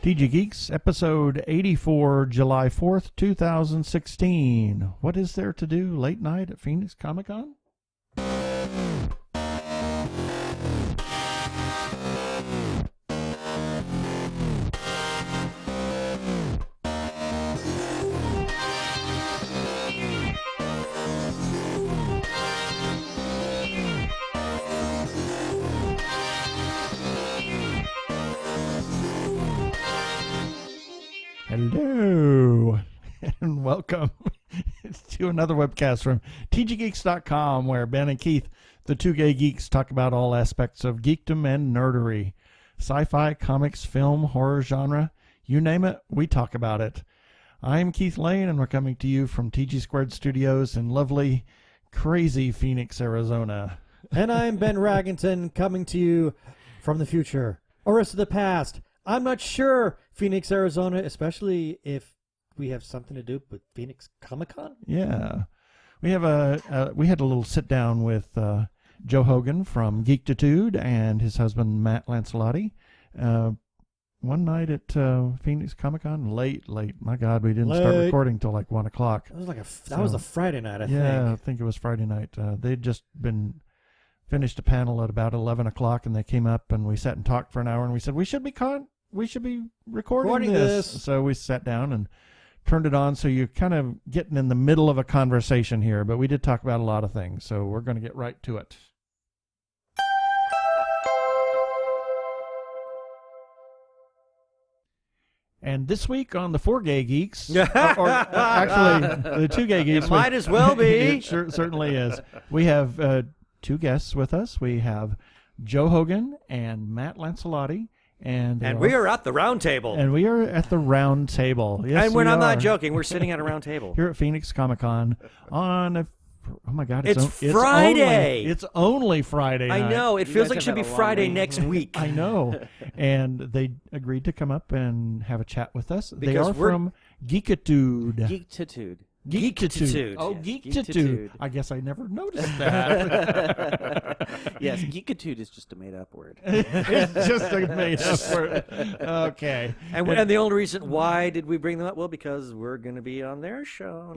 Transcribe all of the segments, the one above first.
TG Geeks, episode 84, July 4th, 2016. What is there to do late night at Phoenix Comicon? Hello, and welcome to another webcast from tggeeks.com, where Ben and Keith, the Two Gay Geeks, talk about all aspects of geekdom and nerdery. Sci-fi, comics, film, horror genre, you name it, we talk about it. I'm Keith Lane, and we're coming to you from TG Squared Studios in lovely, crazy Phoenix, Arizona. And I'm Ben Raggington, coming to you from the future, or rest of the past. I'm not sure, Phoenix, Arizona, especially if we have something to do with Phoenix Comicon. Yeah. We have we had a little sit down with Joe Hogan from Geektitude and his husband Matt Lancelotti one night at Phoenix Comicon. Late. My God, we didn't start recording till like 1 o'clock. That was a Friday night, I think. Yeah, I think it was Friday night. They'd just finished a panel at about 11 o'clock, and they came up and we sat and talked for an hour, and we said we should be recording this. So we sat down and turned it on, so you're kind of getting in the middle of a conversation here, but we did talk about a lot of things, so we're going to get right to it. And this week on the Four Gay Geeks, or actually the Two Gay Geeks. It might as well be. It certainly is. We have two guests with us. We have Joe Hogan and Matt Lancelotti. And we are at the round table. And we are at the round table. Yes, and I'm not joking. We're sitting at a round table. Here at Phoenix Comicon on oh my God. It's Friday. It's only Friday night. I know. It feels like it should be Friday next week. I know. And they agreed to come up and have a chat with us. They are from Geektitude. Geektitude. Oh, Geektitude. I guess I never noticed that. Yes, Geektitude is just a made-up word. It's just a made-up word. Okay. And the only reason why did we bring them up? Well, because we're going to be on their show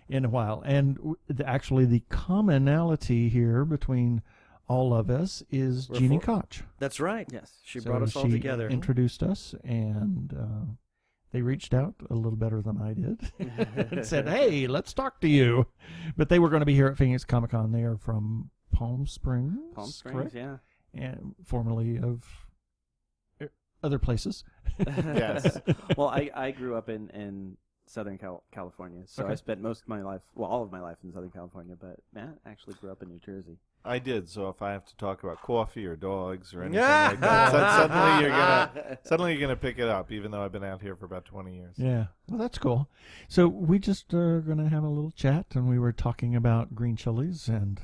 in a while. And actually, the commonality here between all of us is Jeannie Koch. That's right. Yes. She brought us all together. She introduced us, and they reached out a little better than I did and said, hey, let's talk to you. But they were going to be here at Phoenix Comicon. They are from Palm Springs. Palm Springs, correct? Yeah. And formerly of other places. Yes. Well, I grew up in Southern California, so I spent most of my life, all of my life in Southern California, but Matt actually grew up in New Jersey. I did, so if I have to talk about coffee or dogs or anything like that, suddenly you're gonna pick it up, even though I've been out here for about 20 years. Yeah, well, that's cool. So we just are gonna have a little chat, and we were talking about green chilies, and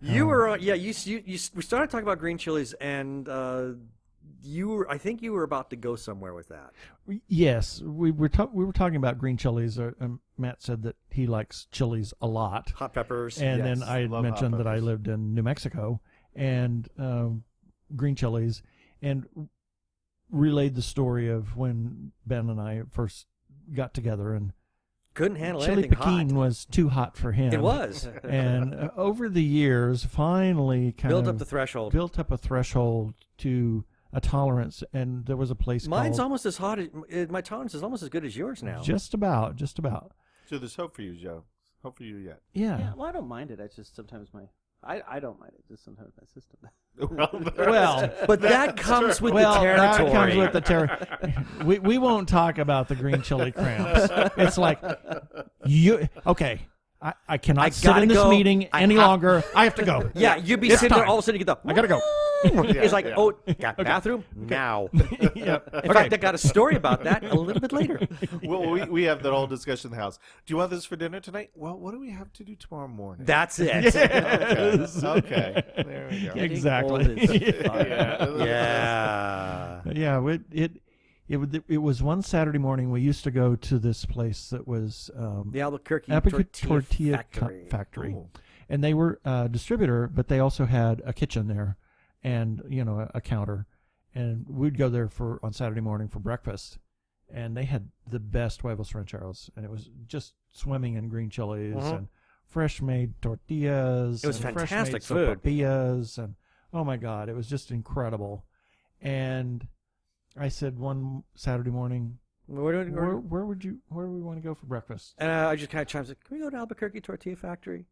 you were we started talking about green chilies, and I think you were about to go somewhere with that. Yes, we were talking about green chilies. Matt said that he likes chilies a lot, hot peppers, and then I mentioned that I lived in New Mexico and green chilies, and relayed the story of when Ben and I first got together and couldn't handle chili anything Pekin hot. Was too hot for him. It was, and over the years, finally built up a threshold to a tolerance, and there was a place Mine's almost as hot. My tolerance is almost as good as yours now. Just about. So there's hope for you, Joe. Hope for you yet. Yeah. Well, I don't mind it. I just sometimes I don't mind it. Just sometimes my system. But that comes with the territory. That comes with the territory. We won't talk about the green chili cramps. It's like okay. I cannot sit in this meeting any longer. I have to go. Yeah, you'd be sitting there all of a sudden. You get the. I gotta go. It's like, got bathroom now. In fact, I got a story about that a little bit later. Well, we have that whole discussion in the house. Do you want this for dinner tonight? Well, what do we have to do tomorrow morning? That's it. Yes. Okay. There we go. Exactly. Yeah. It was one Saturday morning. We used to go to this place that was the Albuquerque Tortilla Factory. Oh. And they were a distributor, but they also had a kitchen there and, a counter. and we'd go there on Saturday morning for breakfast, and they had the best huevos rancheros, and it was just swimming in green chilies and fresh made tortillas. It was and fantastic fresh made food. sopapillas, and oh my God, it was just incredible. And I said one Saturday morning, where would we want to go for breakfast? And I just kind of chimes in, can we go to Albuquerque Tortilla Factory?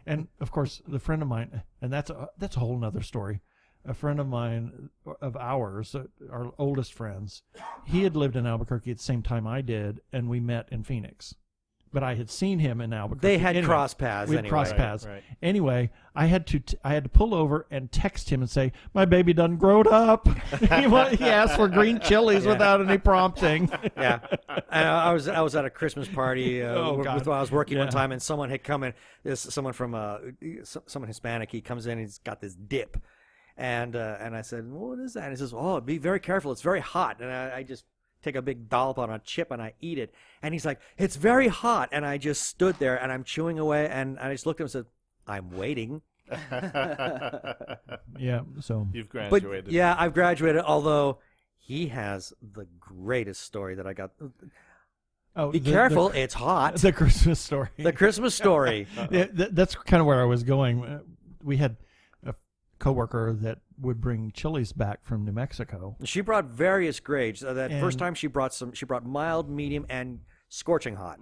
And of course, the friend of mine, and that's a whole nother story. A friend of mine, of ours, our oldest friends, he had lived in Albuquerque at the same time I did, and we met in Phoenix. But I had seen him in Albuquerque. They had anyway, cross paths. We had cross paths. Right. Anyway, I had to pull over and text him and say, "My baby done growed up." He asked for green chilies without any prompting. Yeah, and I was at a Christmas party God. with I was working Yeah. one time, and someone had come in. There's someone from someone Hispanic. He comes in, and he's got this dip, and I said, well, "What is that?" And he says, "Oh, be very careful. It's very hot." And I just take a big dollop on a chip and I eat it. And he's like, "It's very hot." And I just stood there and I'm chewing away, and I just looked at him and said, "I'm waiting." Yeah. So You've But graduated. yeah, I've graduated. Although he has the greatest story that I got. oh, Be careful, it's hot. The Christmas story. The Christmas story. Yeah, that's kind of where I was going. We had a coworker that would bring chilies back from New Mexico. She brought various grades. That first And- time she brought mild, medium, and scorching hot.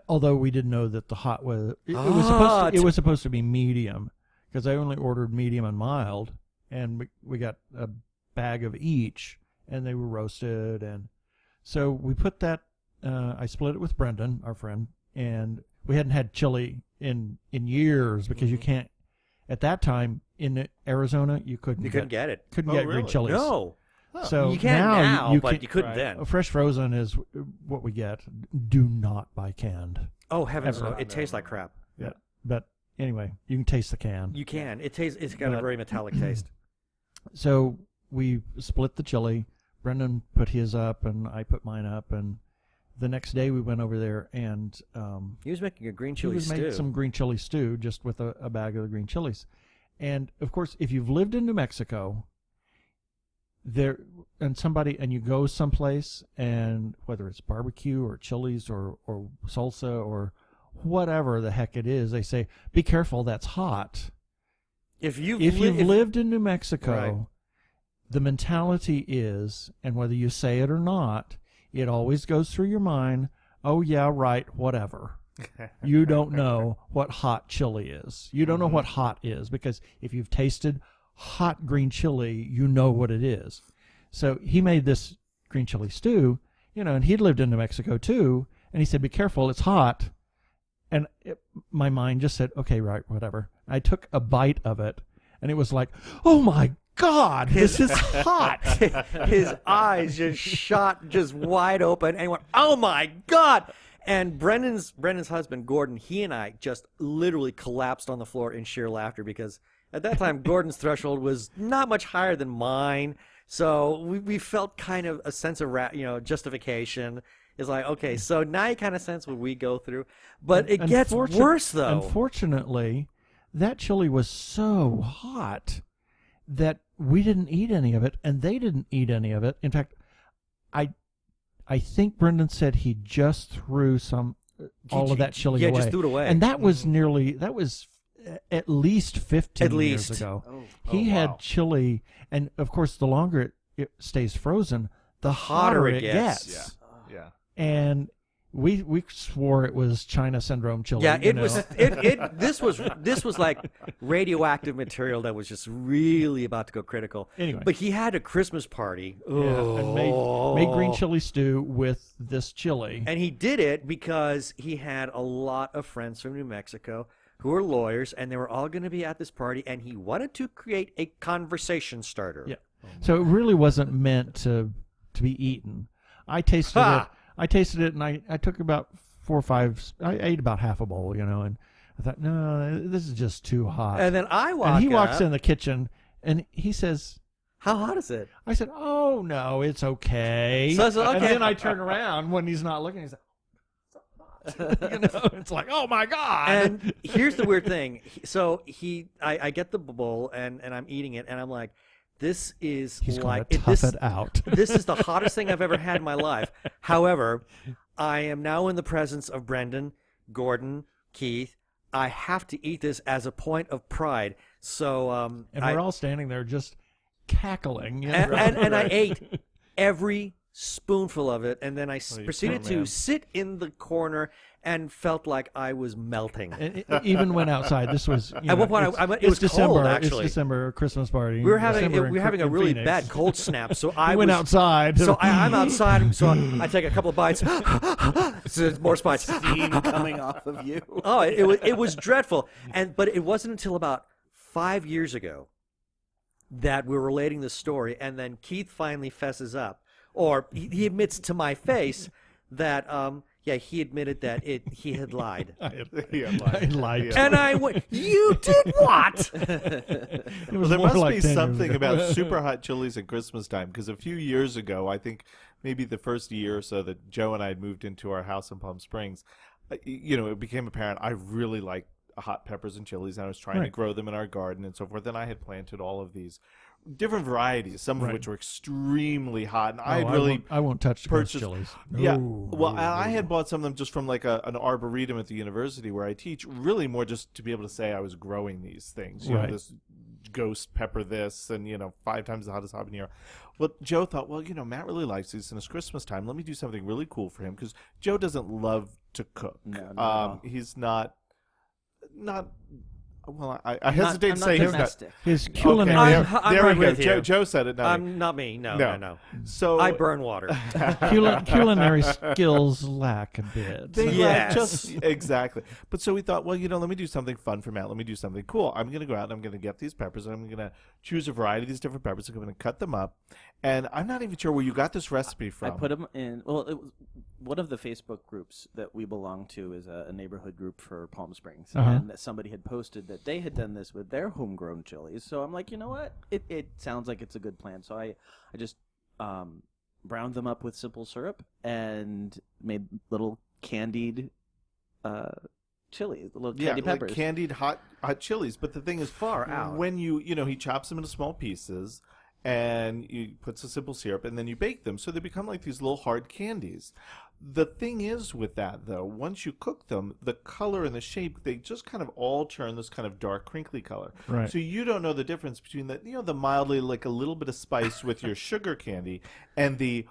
Although we didn't know that the hot was Hot. it was supposed to be medium, because I only ordered medium and mild, and we got a bag of each, and they were roasted, and so we put that. I split it with Brendan, our friend, and we hadn't had chili in years, because you can't. At that time in Arizona, you couldn't get it. couldn't Oh, get really? green chilies. No, So you can now, you but can- you couldn't right. then. fresh frozen is what we get. Do not buy canned. Oh heavens, Ever. no! It tastes like crap. Yeah. But anyway, you can taste the can. You can. It tastes. It's got a But- very metallic taste. So we split the chili. Brendan put his up, and I put mine up. And the next day we went over there, and He was making a green he chili was making stew. some green chili stew just with a bag of the green chilies. And of course, if you've lived in New Mexico, and you go someplace, and whether it's barbecue or chilies or salsa or whatever the heck it is, they say, "Be careful, that's hot." If you've lived in New Mexico, Right. the mentality is, and whether you say it or not, it always goes through your mind, "Oh yeah, right, whatever." You don't know what hot chili is. You don't know what hot is, because if you've tasted hot green chili, you know what it is. So he made this green chili stew, and he'd lived in New Mexico too, and he said, "Be careful, it's hot." And my mind just said, "Okay, right, whatever." I took a bite of it, and it was like, "Oh my God, this is hot." his eyes just shot just wide open, and he went, "Oh my God!" And Brendan's husband, Gordon, he and I just literally collapsed on the floor in sheer laughter, because at that time Gordon's threshold was not much higher than mine, so we felt kind of a sense of justification. It's like, okay, so now you kind of sense what we go through, but it gets worse though. Unfortunately, that chili was so hot that we didn't eat any of it, and they didn't eat any of it. In fact, I think Brendan said he just threw all of that chili away. Yeah, just threw it away. And that was at least 15 years ago. He had chili, and of course, the longer it stays frozen, the hotter it gets. Yeah. And we swore it was China syndrome chili. Yeah, it was. This was like radioactive material that was just really about to go critical. Anyway. But he had a Christmas party. And made green chili stew with this chili. And he did it because he had a lot of friends from New Mexico who were lawyers, and they were all going to be at this party, and he wanted to create a conversation starter. Yeah. So it really wasn't meant to be eaten. I tasted it, and I took about 4 or 5. I ate about half a bowl, and I thought, no, this is just too hot. And then he walks in the kitchen, and he says, "How hot is it?" I said, "Oh no, it's okay." So I said, And "Okay." then I turn around when he's not looking. He's like, it's like, oh my God. And here's the weird thing. So I get the bowl, and I'm eating it, and I'm like, This is He's going like to tough it out. This is the hottest thing I've ever had in my life. However, I am now in the presence of Brendan, Gordon, Keith. I have to eat this as a point of pride. So, and we're all standing there just cackling. And I ate every spoonful of it, and then I proceeded to sit in the corner and felt like I was melting. It even went outside. This was at one point. It was December. cold, actually. It's December, Christmas party. We were having a really Phoenix. bad cold snap. So I went outside. So I'm outside. So I take a couple of bites. So more bites. Steam coming off of you. Oh, it was dreadful. But it wasn't until about 5 years ago that we were relating the story, and then Keith finally fesses up, or he admits to my face that he admitted that he had lied. I lied. And I went, "You did what?" Well, there must be something about super hot chilies at Christmas time, because a few years ago, I think maybe the first year or so that Joe and I had moved into our house in Palm Springs, it became apparent I really liked hot peppers and chilies, and I was trying to grow them in our garden and so forth. And I had planted all of these different varieties, some of which were extremely hot, and I won't touch the purchased chilies. Yeah, Ooh. well, I had bought some of them just from like an arboretum at the university where I teach, really more just to be able to say I was growing these things. You know, this ghost pepper this, and 5 times the hottest habanero. Well, Joe thought, well, Matt really likes these, and it's Christmas time. Let me do something really cool for him, because Joe doesn't love to cook. No. He's not. Well, I hesitate to say his culinary. I'm there right we go. with you. Joe said it. Not me. No. So I burn water. culinary skills lack a bit. Exactly. But so we thought, well, let me do something fun for Matt. Let me do something cool. I'm going to go out and I'm going to get these peppers, and I'm going to choose a variety of these different peppers. I'm going to cut them up. And I'm not even sure where you got this recipe from. I put them in. Well, it was one of the Facebook groups that we belong to is a neighborhood group for Palm Springs, and somebody had posted that they had done this with their homegrown chilies. So I'm like, you know what? It sounds like it's a good plan. So I just browned them up with simple syrup and made little candied chili, little candied peppers. Like candied hot chilies. But the thing is, far out. When he chops them into small pieces, and you put some simple syrup, and then you bake them, so they become like these little hard candies. The thing is with that, though, once you cook them, the color and the shape, they just kind of all turn this kind of dark, crinkly color. Right. So you don't know the difference between the mildly, like a little bit of spice with your sugar candy, and the,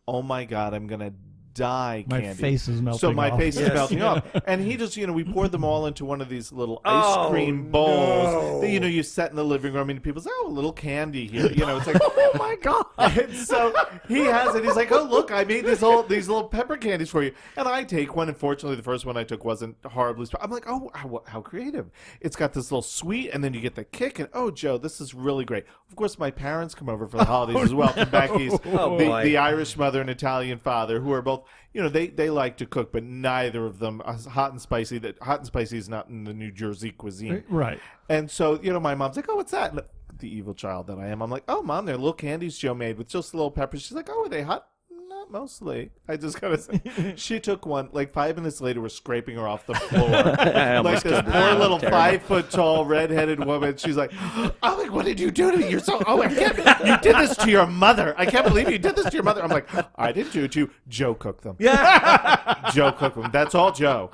oh my God, I'm going to die candy. My face is melting So my off. face is melting off. And he just, we poured them all into one of these little ice cream bowls that, you set in the living room. And people say, oh, a little candy here. It's like, oh my God. And so he has it. He's like, oh, look, I made these little pepper candies for you. And I take one. And fortunately, the first one I took wasn't horribly spicy. I'm like, oh, how creative. It's got this little sweet, and then you get the kick. And, oh, Joe, this is really great. Of course, my parents come over for the holidays as well from back east. The Irish mother and Italian father, who are both, they like to cook, but neither of them hot and spicy. That hot and spicy is not in the New Jersey cuisine, right? And so my mom's like, "Oh, what's that?" And the evil child that I am, I'm like, "Oh, Mom, they're little candies Joe made with just little peppers." She's like, "Oh, are they hot?" Not mostly. I just gotta say, she took one. Like 5 minutes later, we're scraping her off the floor. Like this poor little 5-foot-tall redheaded woman. She's like, I'm like, what did you do to me? You're so. Oh, I can't. You did this to your mother. I can't believe you did this to your mother. I'm like, I didn't do it to you. Joe cooked them. Yeah. Joe cooked them. That's all Joe.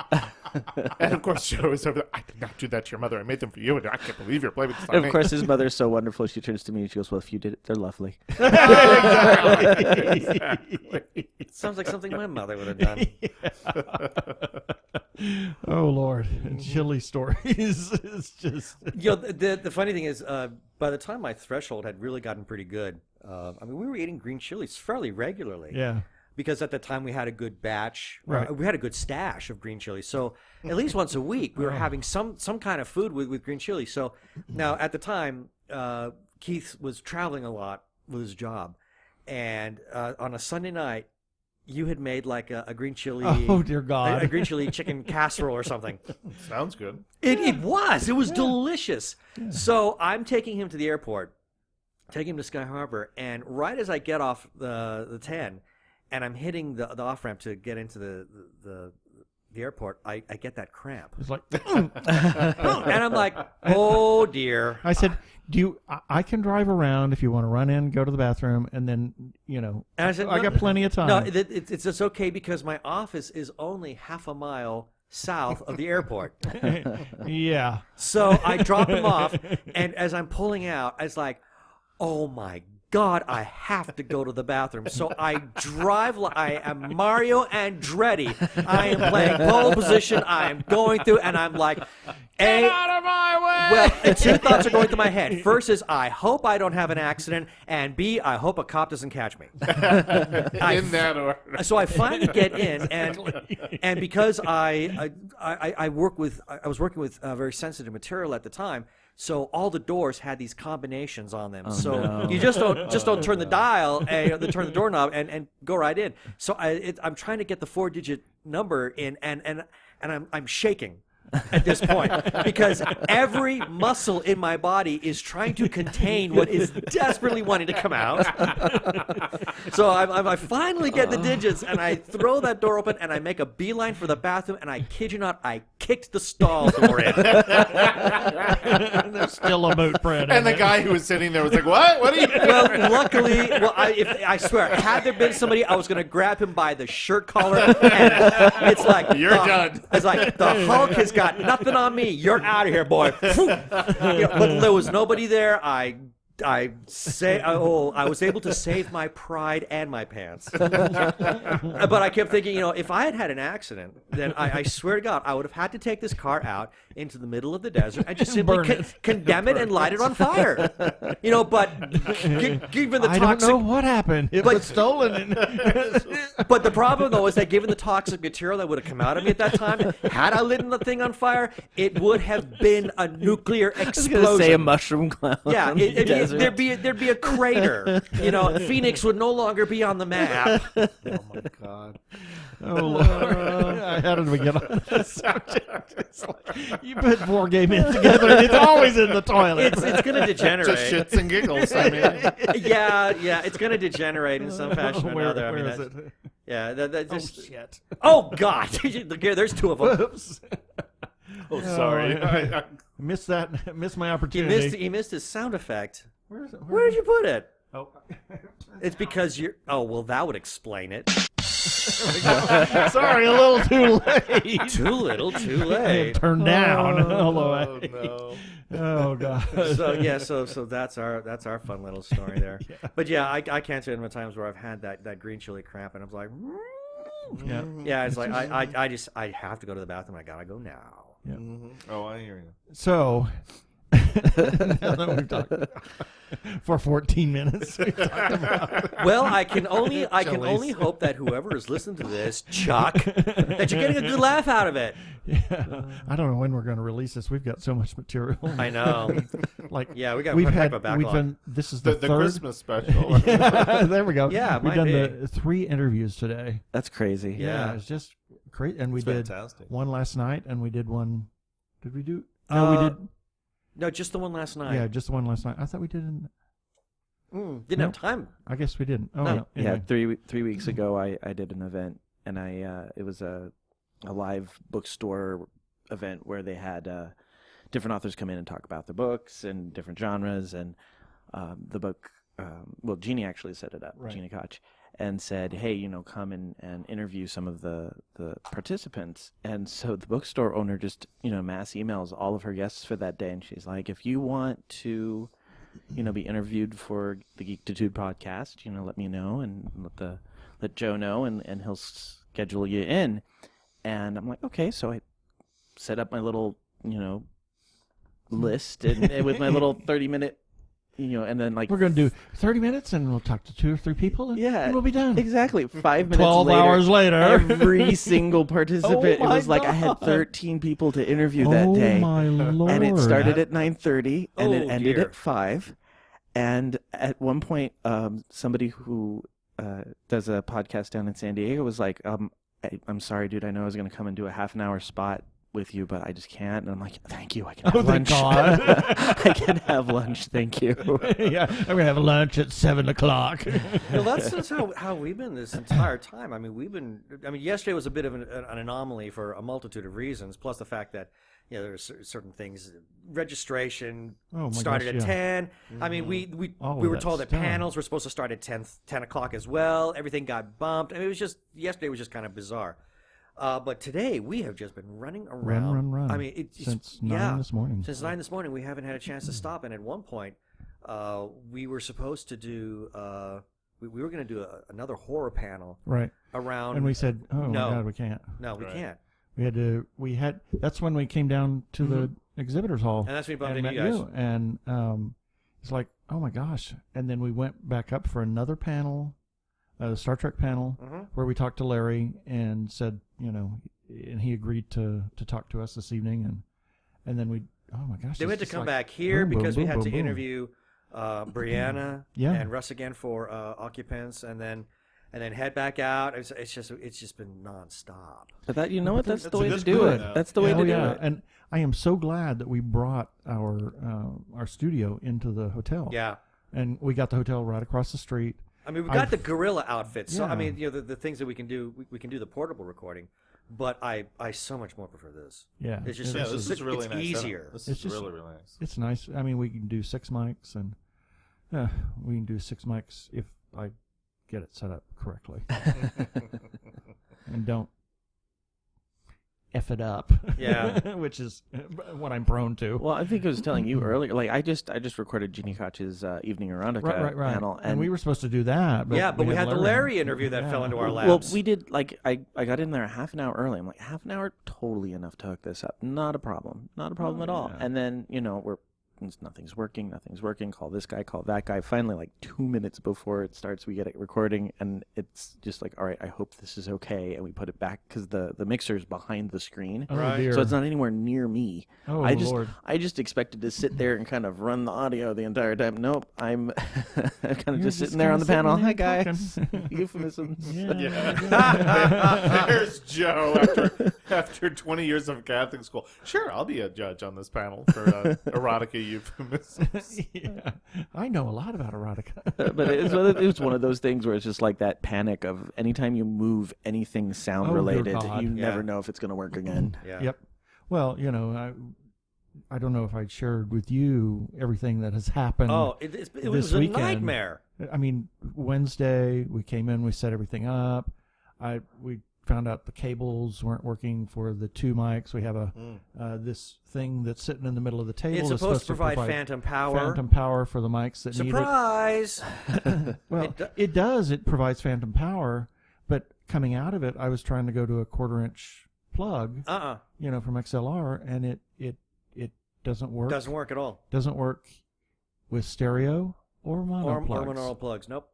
And of course, Joe is over there. I did not do that to your mother. I made them for you, and I can't believe you're blaming this on me. Of course, his mother's so wonderful. She turns to me and she goes, "Well, if you did it, they're lovely." Exactly. Sounds like something my mother would have done. Oh Lord, chili stories. It's just. The funny thing is, by the time my threshold had really gotten pretty good, we were eating green chilies fairly regularly. Yeah. Because at the time we had a good batch, right. We had a good stash of green chili. So at least once a week we were having some kind of food with green chili. So now at the time, Keith was traveling a lot with his job, and on a Sunday night, you had made like a green chili. Oh dear God! A green chili chicken casserole or something. Sounds good. It was delicious. Yeah. So I'm taking him to the airport, taking him to Sky Harbor, and right as I get off the 10. And I'm hitting the off ramp to get into the airport. I get that cramp. It's like, and I'm like, oh dear. I said, I can drive around if you want to run in, go to the bathroom, and then, And I said, I got plenty of time. No, it's okay because my office is only half a mile south of the airport. Yeah. So I drop him off, and as I'm pulling out, I was like, oh my God, I have to go to the bathroom. So I drive like I am Mario Andretti. I am playing pole position. I am going through, and I'm like, Get out of my way! Well, two thoughts are going through my head. First is, I hope I don't have an accident, and B, I hope a cop doesn't catch me. In that order. So I finally get in, and because I was working with very sensitive material at the time, so all the doors had these combinations on them. You just don't turn the dial, and turn the doorknob, and go right in. So I'm trying to get the 4-digit number in, and I'm shaking at this point because every muscle in my body is trying to contain what is desperately wanting to come out. So I finally get the digits, and I throw that door open, and I make a beeline for the bathroom, and I kid you not, I kicked the stall door in. There's still a boot print. And the guy who was sitting there was like, "What? What are you?" Well, luckily, I swear, had there been somebody, I was going to grab him by the shirt collar, and it's like, You're done. It's like, the Hulk has got nothing on me. You're out of here, boy. But there was nobody there. I was able to save my pride and my pants. But I kept thinking, if I had an accident, then I swear to God, I would have had to take this car out into the middle of the desert and just simply condemn it and light it on fire. But given the toxic... I don't know what happened. It was stolen. But the problem, though, is that given the toxic material that would have come out of me at that time, had I lit the thing on fire, it would have been a nuclear explosion. I was going to say a mushroom cloud. Yeah, there'd be a crater. Phoenix would no longer be on the map. Oh my God. Oh, Lord. How did we get on this subject? It's like, you put 4 gay men together, and it's always in the toilet. It's going to degenerate. Just shits and giggles. I mean, yeah, it's going to degenerate in some fashion or another. Where is it? Yeah, that just. Oh, shit. Oh, God. There's 2 of them. Oops. oh, sorry. I Missed that. Missed my opportunity. He missed his sound effect. Where is it? Where did you put it? Oh. It's because you're. Oh, well, that would explain it. Sorry, a little too late. Too little, too late. Turn down. oh no. Oh God. So that's our fun little story there. Yeah. But yeah, I can't say the times where I've had that green chili cramp, and I was like, yeah, it's like I have to go to the bathroom. I gotta go now. Yeah. Mm-hmm. Oh, I hear you. So. Now that we've talked for 14 minutes. Well, I can only hope that whoever is listening to this, Chuck, that you're getting a good laugh out of it. Yeah. I don't know when we're going to release this. We've got so much material. I know. We've had a backlog. This is the third Christmas special. Yeah, there we go. Yeah, we've done the 3 interviews today. That's crazy. Yeah, it's just great. And we did fantastic. one last night, and we did one. Did we do? No, we did. No, just the one last night. Yeah, just the one last night. I thought we did. Didn't have time. I guess we didn't. Oh, No. no. Anyway. Yeah, 3 weeks ago, I did an event, and it was a live bookstore event where they had different authors come in and talk about their books and different genres, and the book. Jeannie actually set it up, right. Jeannie Koch, and said, "Hey, come and interview some of the participants." And so the bookstore owner just mass emails all of her guests for that day, and she's like, "If you want to, be interviewed for the Geektitude podcast, let me know and let Joe know, and he'll schedule you in." And I'm like, okay, so I set up my little list and with my little 30-minute. And then we're going to do 30 minutes, and we'll talk to 2 or 3 people, and we'll be done. Exactly. 5 minutes 12 later, hours later. Every single participant, it was like God. I had 13 people to interview that day. Oh, my Lord. And it started at 9:30, and it ended dear. at 5. And at one point, somebody who does a podcast down in San Diego was like, I'm sorry, dude, I know I was going to come and do a half an hour spot with you, but I just can't. And I'm like, thank you, I can have lunch. God. I can have lunch, thank you. Yeah, I'm going to have lunch at 7 o'clock. Well, that's how we've been this entire time. I mean, yesterday was a bit of an anomaly for a multitude of reasons, plus the fact that, there were certain things. Registration Oh, my started gosh, at yeah. 10. I mean, we All were of that told that stuff. panels were supposed to start at 10 o'clock as well. Everything got bumped. I mean, yesterday was just kind of bizarre. But today we have just been running around. Run. I mean, it's Since 9 this morning. Since 9 this morning, we haven't had a chance to stop. And at one point, we were supposed to do. We were going to do another horror panel Right. around. And we said, oh, No. my God, we can't. no, we can't. That's when we came down to the exhibitors hall. And that's when we bumped and into met you guys. And it's like, oh my gosh. And then we went back up for another panel, the Star Trek panel, where we talked to Larry and said, and he agreed to talk to us this evening. And then oh my gosh. They it's went to just come like back here boom, boom, because we boom, had boom, to boom. interview Brianna Yeah. and Russ again for occupants, and then head back out. It's just been nonstop. But that, you know what? That's the way to that's do good. it. That's the way Oh, to do yeah. it. And I am so glad that we brought our studio into the hotel. Yeah. And we got the hotel right across the street. I mean, we got I've- the gorilla outfits. So I Yeah. mean, the things that we can do, we can do the portable recording, but I so much more prefer this. Yeah. It's just Yeah, this is really it's nice. easier. This It's is just- really, really nice. It's nice. I mean, we can do 6 mics, and we can do 6 mics if I get it set up correctly. And don't F it up. Yeah. Which is what I'm prone to. Well, I think I was telling you earlier. Like I just recorded Jeannie Koch's Evening Erotica Right. panel, And we were supposed to do that. But yeah, but we had the Larry interview that fell into our laps. Well, we did I got in there half an hour early. I'm like, half an hour, totally enough to hook this up. Not a problem at all. yeah. And then nothing's working. Call this guy, call that guy. Finally, like 2 minutes before it starts, we get it recording, and it's just like, all right, I hope this is okay. And we put it back because the mixer's behind the screen, Oh, Right. dear. so it's not anywhere near me. Oh, Lord. I just expected to sit there and kind of run the audio the entire time. Nope, I'm kind of You're just sitting there on the kinda panel. sitting Hi there guys, talking. euphemisms. Yeah. There's Joe after 20 years of Catholic school. Sure, I'll be a judge on this panel for erotica euphemisms. Yeah. I know a lot about erotica. But it's one of those things where it's just like that panic of anytime you move anything sound Oh, dear related, God. you Yeah. never know if it's going to work again. yeah. Yep. Well, I don't know if I shared with you everything that has happened. Oh, it this was a weekend. nightmare. I mean, Wednesday we came in, we set everything up. We found out the cables weren't working for the 2 mics. We have this thing that's sitting in the middle of the table. It's that's supposed to provide phantom power. Phantom power for the mics that Surprise! need it. Well, it does. It provides phantom power, but coming out of it, I was trying to go to a 1/4-inch plug, from XLR, and it doesn't work. Doesn't work at all. Doesn't work with stereo or mono Or plugs. monaural plugs. Nope.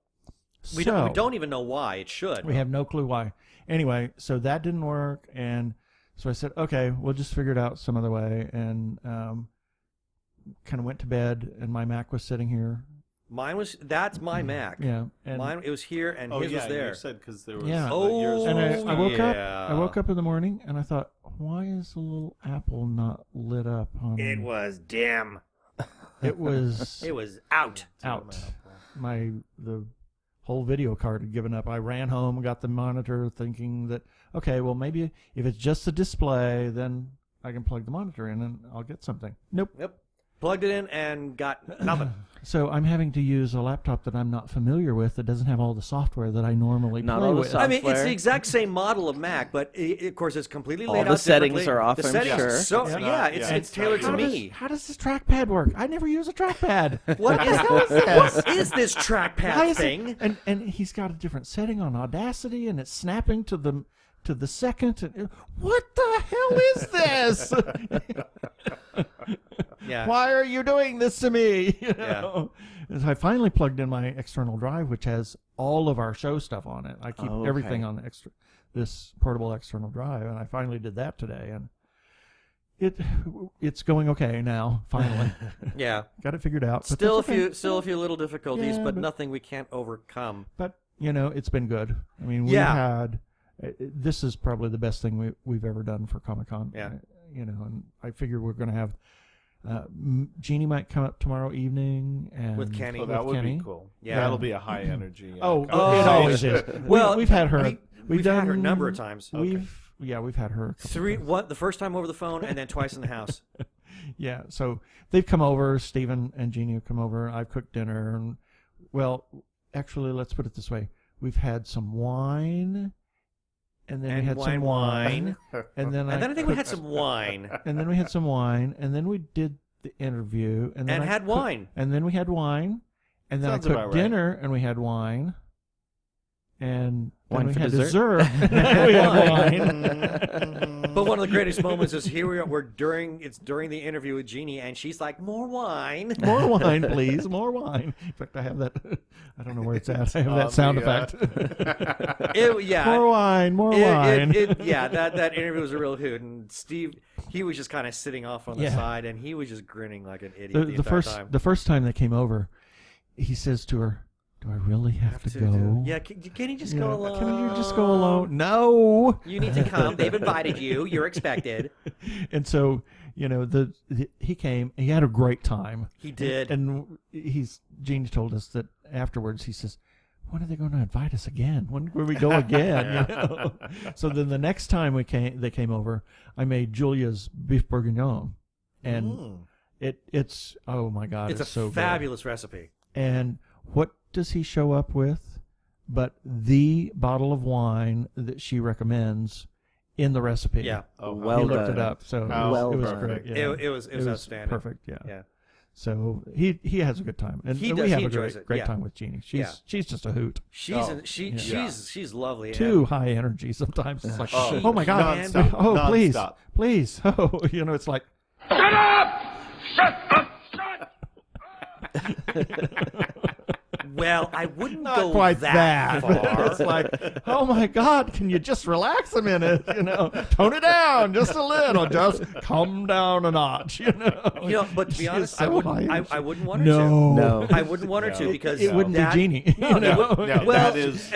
So, We don't even know why. It should. we have no clue why. Anyway, so that didn't work, and so I said, okay, we'll just figure it out some other way, and kind of went to bed, and my Mac was sitting here. That's my Mac. Yeah, and Mine, it was here, and Oh, his yeah, was there. you said because there was Yeah. yours and was- I woke up. yeah. I woke up in the morning, and I thought, why is the little Apple not lit up on? It was dim. It was. It was out. out. The whole video card had given up. I ran home, got the monitor, thinking that, okay, well, maybe if it's just the display, then I can plug the monitor in and I'll get something. Nope. Yep. Plugged it in and got nothing. So I'm having to use a laptop that I'm not familiar with that doesn't have all the software that I normally Not play all the with. software. I mean, it's the exact same model of Mac, but of course it's completely All laid the out settings differently. are off, The I'm settings sure. are so Yeah. yeah, it's Yeah. it's tailored to How me. How does this trackpad work? I never use a trackpad. What is this Why trackpad is thing? it? And he's got a different setting on Audacity, and it's snapping to the second. And, what the hell is this? Yeah. Why are you doing this to me? You know? And so I finally plugged in my external drive, which has all of our show stuff on it. I keep Oh, okay. everything on this portable external drive, and I finally did that today, and it's going okay now. Finally, Yeah. got it figured out. But Still a that's okay. few little difficulties, Yeah, but but- nothing we can't overcome. But it's been good. I mean, we Yeah. had. This is probably the best thing we've ever done for Comic-Con. Yeah. And I figure we're going to have. Jeannie might come up tomorrow evening and With Kenny. Oh, that would Kenny. be cool. Yeah. That'll be a high energy. Oh, Oh, it always is. Well, we've had her. we've had her a done- number of times. We've we've had her. The first time over the phone, and then twice in the house. Yeah, so they've come over. Stephen and Jeannie have come over. I've cooked dinner, and actually, let's put it this way: we've had some wine, and then we had some wine, and then I think we had some wine, and then we had some wine, and then we did the interview, and then had wine, and then we had wine, and then I cooked dinner, and we had wine. And wine then we for had dessert. We had wine. But one of the greatest moments is here we are. It's during the interview with Jeannie, and she's like, "More wine, more wine, please, more wine." In fact, I have that. I don't know where it's at. I have that sound effect. More wine, more wine. That interview was a real hoot, and Steve, he was just kind of sitting off on the side, and he was just grinning like an idiot the entire time. The first time they came over, he says to her, "Do I really have to go?" Yeah, can you just go alone? Can you just go alone? No. You need to come. They've invited you. You're expected. And so, he came. He had a great time. He did. And Jeannie told us that afterwards. He says, "When are they going to invite us again? When will we go again?" So then the next time they came over, I made Julia's beef bourguignon, and it's oh my God, it's so fabulous recipe. And what does he show up with but the bottle of wine that she recommends in the recipe? Yeah. He looked it up. So it was great. Yeah. It was outstanding. Perfect. Yeah. Yeah. So he has a good time. And we have a great time with Jeannie. She's just a hoot. She's lovely. Too high energy sometimes. It's like, oh my God. Non-stop. Please. Non-stop. Please. Oh, it's like, Shut up! Shut up! Shut! Well, I wouldn't not go quite that far. It's like, oh my God, can you just relax a minute? Tone it down just a little. Just come down a notch. But to be honest, I wouldn't want her No. to. I wouldn't want her to because it wouldn't be Jeannie. No, that is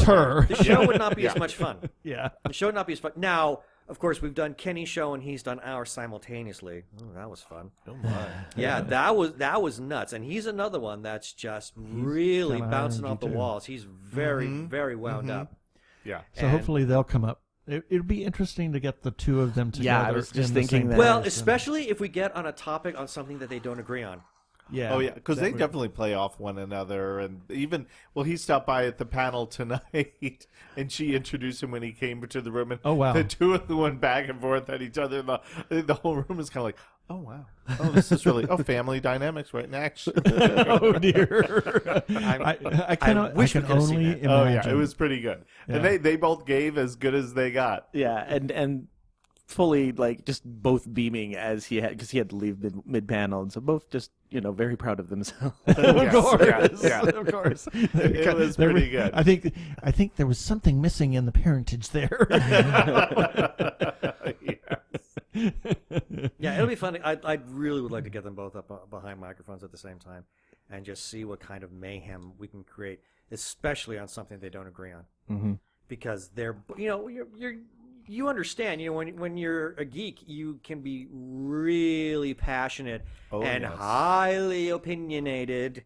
her. The show would not be as much fun. Yeah, the show would not be as fun. Now, of course, we've done Kenny's show and he's done ours simultaneously. Oh, that was fun. Oh my! Yeah, that was nuts. And he's another one that's just really bouncing off the walls. He's very, very wound up. Yeah. So hopefully they'll come up. It'd be interesting to get the two of them together. Yeah, I was just thinking that. Well, especially if we get on a topic on something that they don't agree on. Yeah. Oh yeah, because they definitely play off one another, and even he stopped by at the panel tonight, and she introduced him when he came to the room, and oh wow, the two of them went back and forth at each other. The whole room was kind of like, oh wow, this is really family dynamics right now. Oh dear, I can only imagine. Oh yeah, it was pretty good, and they both gave as good as they got. Yeah, and fully just both beaming as he had because he had to leave mid panel, and so both just very proud of themselves. Of course, yeah. Of course. It was pretty good. I think there was something missing in the parentage there. Yeah, it'll be fun. I really would like to get them both up behind microphones at the same time, and just see what kind of mayhem we can create, especially on something they don't agree on. Mm-hmm. Because they're you understand, when you're a geek, you can be really passionate and highly opinionated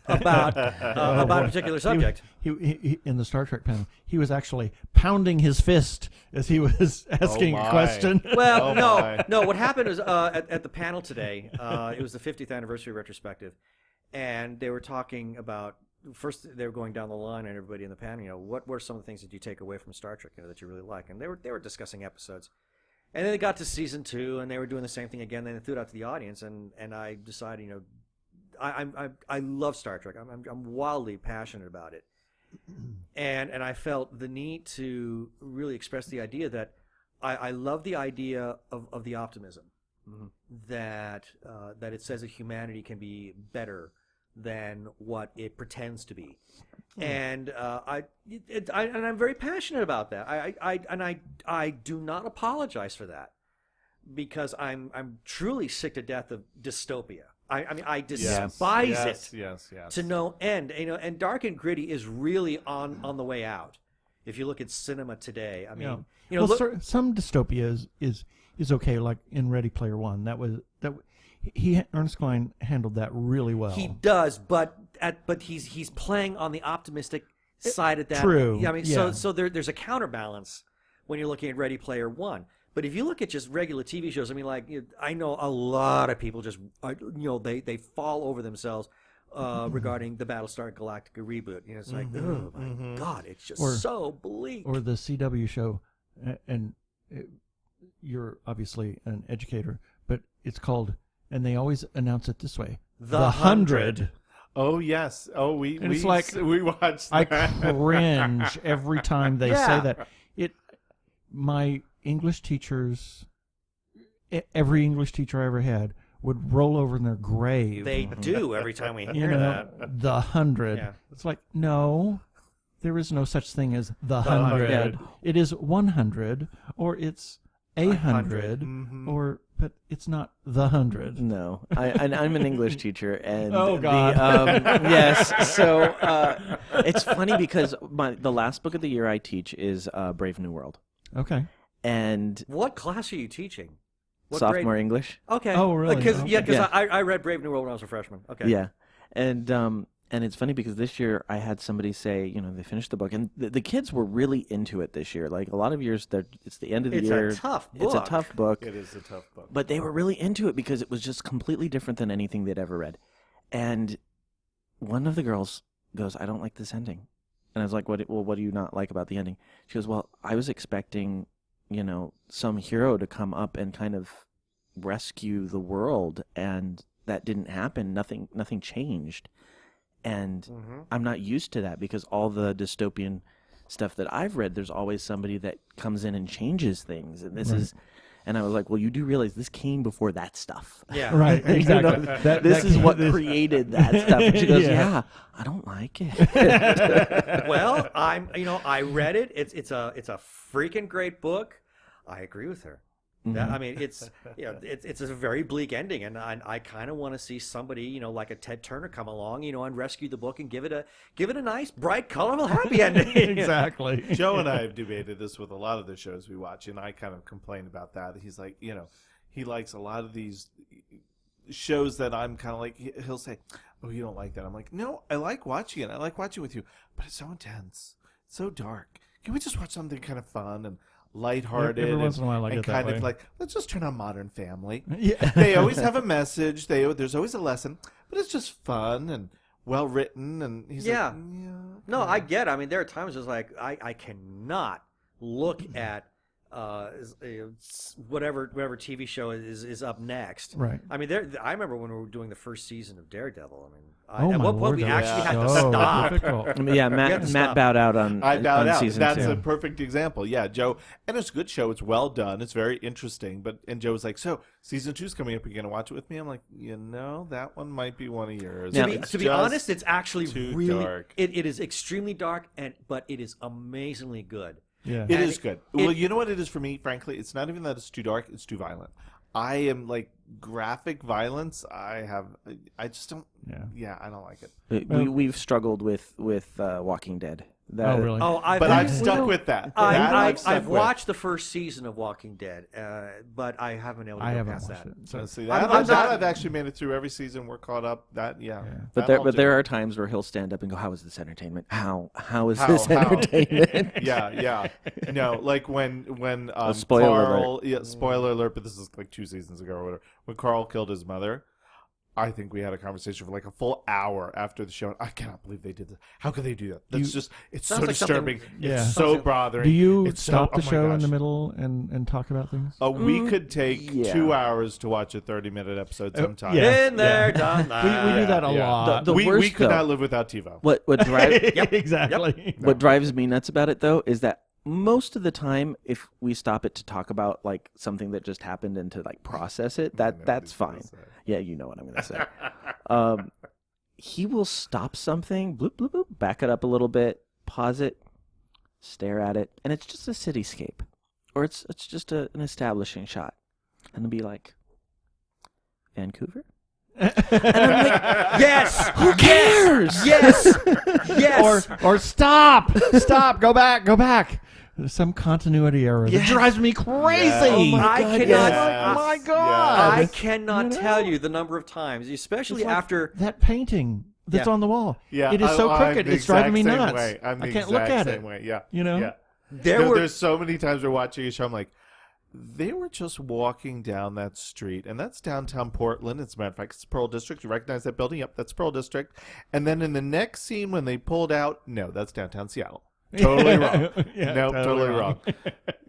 about a particular subject. He in the Star Trek panel, he was actually pounding his fist as he was asking a question. Well, no. What happened was at the panel today, it was the 50th anniversary retrospective, and they were talking about. First, they were going down the line, and everybody in the panel, what were some of the things that you take away from Star Trek that you really like? And they were discussing episodes, and then they got to season 2, and they were doing the same thing again. Then they threw it out to the audience, and I decided, I love Star Trek. I'm wildly passionate about it, and I felt the need to really express the idea that I love the idea of the optimism that it says that humanity can be better than what it pretends to be, and I'm very passionate about that. I do not apologize for that, because I'm truly sick to death of dystopia. I despise it to no end. And dark and gritty is really on the way out. If you look at cinema today, some dystopia is okay, like in Ready Player One. Ernest Cline handled that really well. He does, but he's playing on the optimistic side of that. True. Yeah, so there's a counterbalance when you're looking at Ready Player One. But if you look at just regular TV shows, I mean, like, I know a lot of people just, they fall over themselves regarding the Battlestar Galactica reboot. It's like, oh my God, it's just so bleak. Or the CW show, and you're obviously an educator, but it's called, and they always announce it this way, The 100. Oh yes. Oh, we watched that. I cringe every time they say that. My English teachers, every English teacher I ever had, would roll over in their grave. They do every time we hear that. The 100. Yeah. It's like, no, there is no such thing as the 100. It is 100, or it's 100, but it's not the 100. No, I'm an English teacher, and oh God, yes. So it's funny because the last book of the year I teach is Brave New World. Okay. And what class are you teaching? What sophomore grade? English. Okay. Oh, really? Because okay. I read Brave New World when I was a freshman. Okay. Yeah, and it's funny because this year I had somebody say, they finished the book, and the kids were really into it this year. Like a lot of years, it's the end of the year. It's a tough book. It's a tough book. It is a tough book. But they were really into it because it was just completely different than anything they'd ever read. And one of the girls goes, "I don't like this ending." And I was like, what do you not like about the ending? She goes, "Well, I was expecting, some hero to come up and kind of rescue the world, and that didn't happen. Nothing changed. And I'm not used to that because all the dystopian stuff that I've read, there's always somebody that comes in and changes things. And this is, and I was like, well, you do realize this came before that stuff. Yeah. Right. Exactly. This is what created that stuff. And she goes, yeah, I don't like it. Well, I read it. It's a freaking great book. I agree with her. I mean, it's a very bleak ending, and I kind of want to see somebody, like a Ted Turner come along, and rescue the book and give it a nice, bright, colorful, happy ending. Exactly. Joe and I have debated this with a lot of the shows we watch, and I kind of complain about that. He's like, he likes a lot of these shows that I'm kind of like, he'll say, "Oh, you don't like that." I'm like, "No, I like watching it. I like watching with you, but it's so intense, it's so dark. Can we just watch something kind of fun and lighthearted, every once in a while I get and that kind way. of like, let's just turn on Modern Family." Yeah. They always have a message. There's always a lesson, but it's just fun and well written. And he's like, yeah. No, I get it. I mean, there are times it's like I cannot look at whatever TV show is up next. Right. I mean, I remember when we were doing the first season of Daredevil. I mean, Oh, at my one point Lord, we that actually was had to so stop. difficult. Yeah, We had to Matt stop. bowed out on I bowed out. season That's 2. a perfect example. Yeah, Joe, and it's a good show. It's well done. It's very interesting. And Joe was like, "So season 2's coming up. Are you gonna watch it with me?" I'm like, that one might be one of yours. To be honest, it's actually too really dark. It is extremely dark, but it is amazingly good. Yeah. It is good. Well, you know what it is for me, frankly? It's not even that it's too dark. It's too violent. I am like graphic violence. I just don't. Yeah, I don't like it. We've struggled with Walking Dead. Oh, really? But I've stuck with that. I've watched the first season of Walking Dead, but I haven't been able to go past that. So see, I'm that not- I've actually made it through every season. We're caught up. But That there are times where he'll stand up and go, "How is this entertainment? How is this How? entertainment?" Yeah. No, like when spoiler Carl, spoiler alert, but this is like 2 seasons ago or whatever. When Carl killed his mother, I think we had a conversation for like a full hour after the show. And I cannot believe they did this. How could they do that? It's so like disturbing. Yeah. It's so bothering. Do you It's stop so, the oh my show in gosh. the middle and talk about things? We could take yeah. 2 hours to watch a 30-minute episode sometimes. Yeah. Been there, done that. We do that a lot. The we worst, could though- not live without TiVo. What drives Exactly. what drives me nuts about it though is that most of the time, if we stop it to talk about like something that just happened and to like process it, that's fine. Yeah, you know what I'm gonna say. He will stop something, bloop bloop bloop, back it up a little bit, pause it, stare at it, and it's just a cityscape, or it's just an establishing shot, and be like, Vancouver. And I'm like, Yes. who cares? Yes. Yes. Or stop, go back. There's some continuity error that drives me crazy. Yes. Oh I cannot. Yes. My God. I cannot tell you the number of times, especially It's like after. that painting that's Yeah. on the wall. Yeah, it is so I'm crooked. the It's driving me exact same nuts. way. I'm the I can't look exact at same it. way. Yeah. You know? Yeah. There's so many times we're watching a show, I'm like, they were just walking down that street, and that's downtown Portland. As a matter of fact, it's Pearl District. You recognize that building? Yep, that's Pearl District. And then in the next scene, when they pulled out, no, that's downtown Seattle. Totally wrong. No, totally wrong.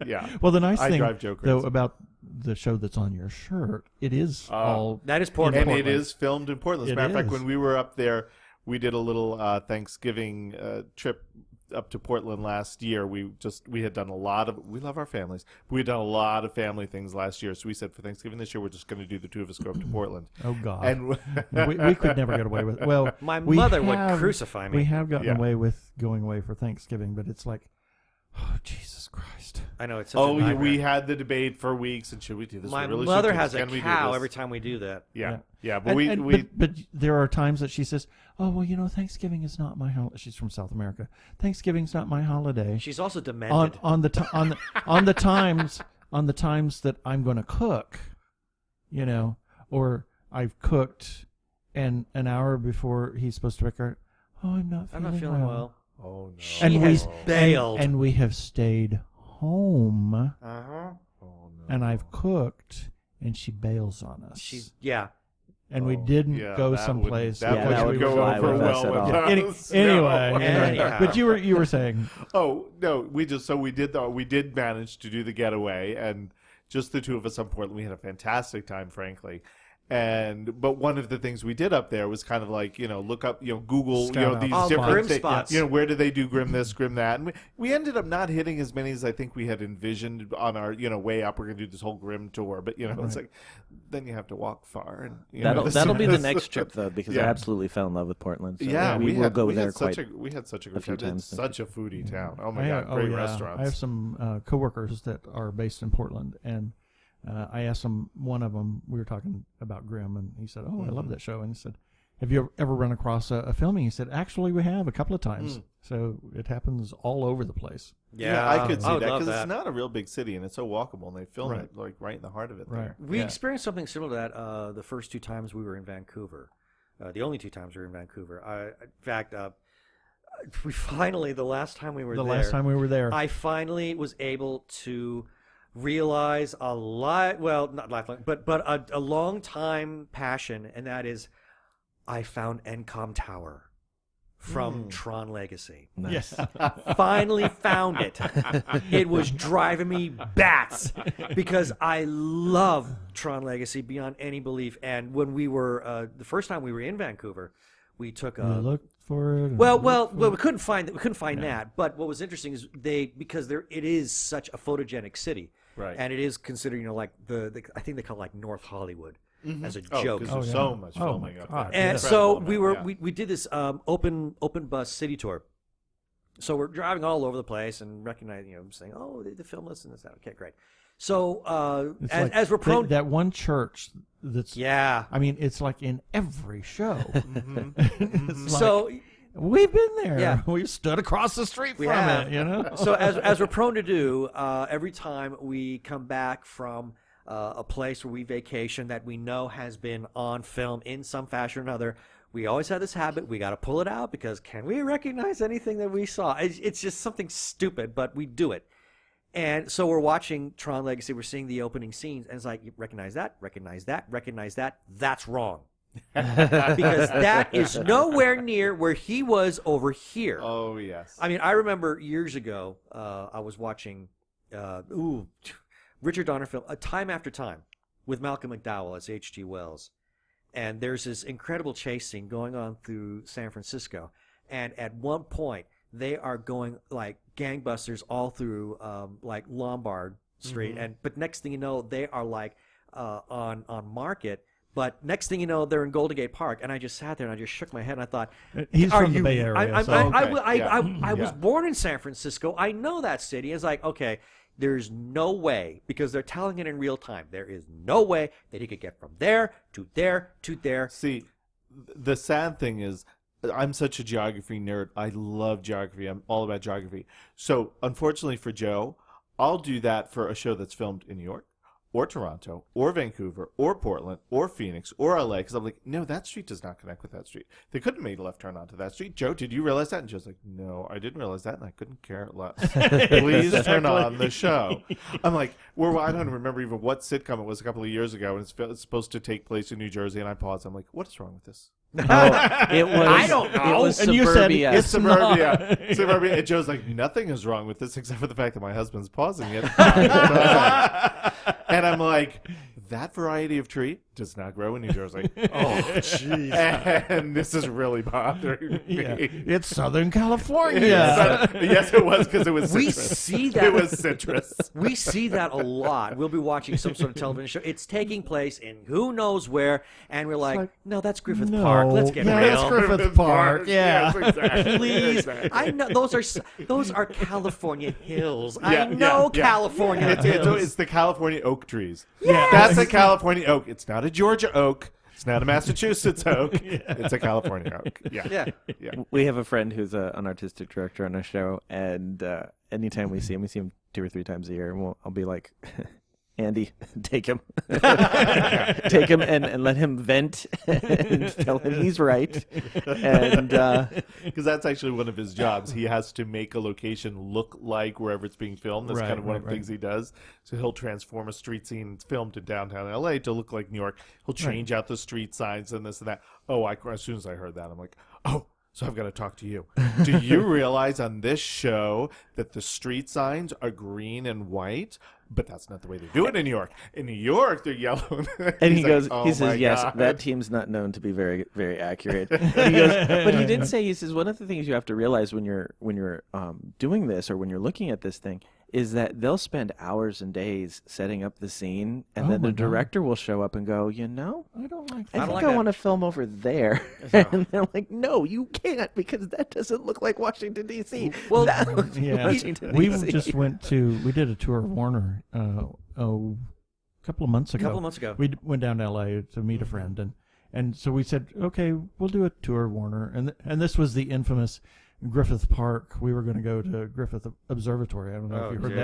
Yeah. Well, the nice I thing, drive Joe crazy. though, about the show that's on your shirt, it is all... That is Portland. And it is filmed in Portland. As a matter of fact, is. when we were up there, we did a little Thanksgiving trip up to Portland last year. We had done a lot of, we love our families, but we had done a lot of family things last year. So we said for Thanksgiving this year, we're just going to do the two of us go up to Portland. Oh, God. And we could never get away with it. Well, My we mother would have- crucify me. We have gotten Yeah. away with going away for Thanksgiving, but it's like, oh, Jesus Christ. I know it's such a nightmare. we had the debate for weeks, and should we do this? My We really mother should do has this. a Can we do cow this? every time we do that. Yeah, but but there are times that she says, "Oh, well, Thanksgiving is not my holiday." She's from South America. Thanksgiving's not my holiday. She's also demented. on the times that I'm going to cook, or I've cooked, and an hour before he's supposed to record, I'm not feeling well. Oh no! She And has bailed. and we have stayed home, Oh no! and I've cooked, and she bails on us. She's and we didn't go that someplace. That Yeah, would that would go fly over with us well at with all. us. Anyway, No. Anyhow. but you were saying, Oh no, we did manage to do the getaway, and just the two of us on Portland. We had a fantastic time, frankly. But one of the things we did up there was kind of like, look up, Google, Scout out these all the different grim thi- spots. where do they do grim this, grim that, and we ended up not hitting as many as I think we had envisioned on our, way up. We're gonna do this whole grim tour, but it's like then you have to walk far, and That'll be the next trip though, because I Yeah. absolutely fell in love with Portland. So Yeah, we will go there we had such a good few time. times. It's such a foodie town. Oh my god, great restaurants. I have some coworkers that are based in Portland, and I asked one of them, we were talking about Grimm, and he said, "Oh, I love that show." And he said, "Have you ever run across a filming?" He said, "Actually, we have a couple of times." So it happens all over the place. Yeah, I could see would that love because it's not a real big city and it's so walkable, and they film Right. it like right in the heart of it. Right. There. We experienced something similar to that the first two times we were in Vancouver. The only two times we were in Vancouver. In fact, we finally, the last time we were Last time we were there, I finally was able to realize a lot, well, not lifelong, but a long time passion, and that is I found Encom Tower from Tron Legacy. yes, Finally found it. It was driving me bats because I love Tron Legacy beyond any belief. And when we were the first time we were in Vancouver, we took a look for it. well, we couldn't find that. But what was interesting is because it is such a photogenic city, Right. and it is considered like the I think they call it like North Hollywood as a joke. Because there's so much filming up God. there. And It's so incredible, we did this open bus city tour. So we're driving all over the place and recognizing, saying, "Oh, they film this and this." Okay, great. So It's as we're prone, that one church that's yeah. I mean, it's like in every show. Mm-hmm. It's like, So we've been there. Yeah. We've stood across the street from have. it. So as we're prone to do, every time we come back from a place where we vacation that we know has been on film in some fashion or another, we always have this habit. We got to pull it out because can we recognize anything that we saw? It's just something stupid, but we do it. And so we're watching Tron Legacy. We're seeing the opening scenes, and it's like, you recognize that, recognize that, recognize that. That's wrong. Because that is nowhere near where he was over here. Oh yes. I mean, I remember years ago, I was watching Richard Donner film, Time After Time, with Malcolm McDowell as H.G. Wells. And there's this incredible chase scene going on through San Francisco. And at one point, they are going like gangbusters all through like Lombard Street. But next thing you know, they are like on Market. But next thing you know, they're in Golden Gate Park, and I just sat there and I just shook my head and I thought, He's "Are from the you- Bay Area. I so- was born in San Francisco. I know that city." It's like, okay, there's no way, because they're telling it in real time. There is no way that he could get from there to there to there. See, the sad thing is, I'm such a geography nerd. I love geography. I'm all about geography. So, unfortunately for Joe, I'll do that for a show that's filmed in New York, or Toronto or Vancouver or Portland or Phoenix or LA, because I'm like, no, that street does not connect with that street. They couldn't have made a left turn onto that street. Joe, did you realize that? And Joe's like, no, I didn't realize that, and I couldn't care less. Please turn on the show. I'm like, I don't remember even what sitcom it was a couple of years ago, and it's supposed to take place in New Jersey, and I paused. I'm like, what is wrong with this? It was. I don't know. It was And you said Suburbia. it's Suburbia. Suburbia. And Joe's like, nothing is wrong with this except for the fact that my husband's pausing it. And I'm like, that variety of tree does not grow in New Jersey. Oh, jeez. And this is really bothering me. Yeah. It's Southern California. Yes, it was, because it was We citrus. see that. It was citrus. We see that a lot. We'll be watching some sort of television show. It's taking place in who knows where, and we're like, no, that's Griffith Park. Let's get yeah, real. that's Griffith Park. Yeah. Yes, exactly. Please, Exactly. I know those are California hills. I Yeah, know yeah. California hills. It's the California oak trees. Yeah. That's a California oak. It's not a Georgia oak. It's not a Massachusetts oak. It's a California oak. Yeah. We have a friend who's an artistic director on a show, and anytime we see him 2 or 3 times a year, and I'll be like, Andy, take him. Take him and let him vent and tell him he's right. And Because that's actually one of his jobs. He has to make a location look like wherever it's being filmed. That's Right, kind of one right, of the things he does. So he'll transform a street scene filmed in downtown LA to look like New York. He'll change out the street signs and this and that. As soon as I heard that, I'm like, oh, so I've got to talk to you. Do you realize on this show that the street signs are green and white? But that's not the way they do it in New York. In New York, th're yellow. And he He's goes, like, "Oh he my says, yes, God." that team's not known to be very, very accurate. And he goes, but he did say, he says, one of the things you have to realize when you're doing this or when you're looking at this thing is that they'll spend hours and days setting up the scene, and then the director will show up and go, I don't like that. I think like I that. want to film over there. And they're like, no, you can't, because that doesn't look like Washington, D.C. Well, That looks like Yeah, Washington, we D.C. just we did a tour of Warner a couple of months ago. We went down to L.A. to meet a friend, and so we said, okay, we'll do a tour of Warner, and this was the infamous Griffith Park. We were going to go to Griffith Observatory. I don't know if you heard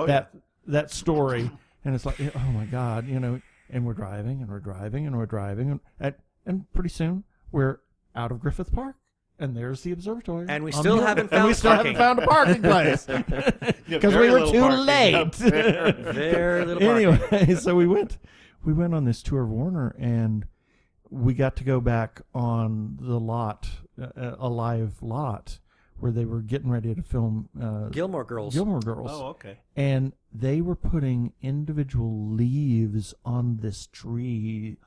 dear. that story, and it's like, oh my God, and we're driving and we're driving and we're driving, and pretty soon we're out of Griffith Park. And there's the observatory. And we on still the- haven't and found we still parking. haven't found a parking place because we very were little too parking late. up there. Very little parking. Anyway, so we went on this tour of Warner, and we got to go back on the lot, a live lot, where they were getting ready to film Gilmore Girls. Oh, okay. And they were putting individual leaves on this tree,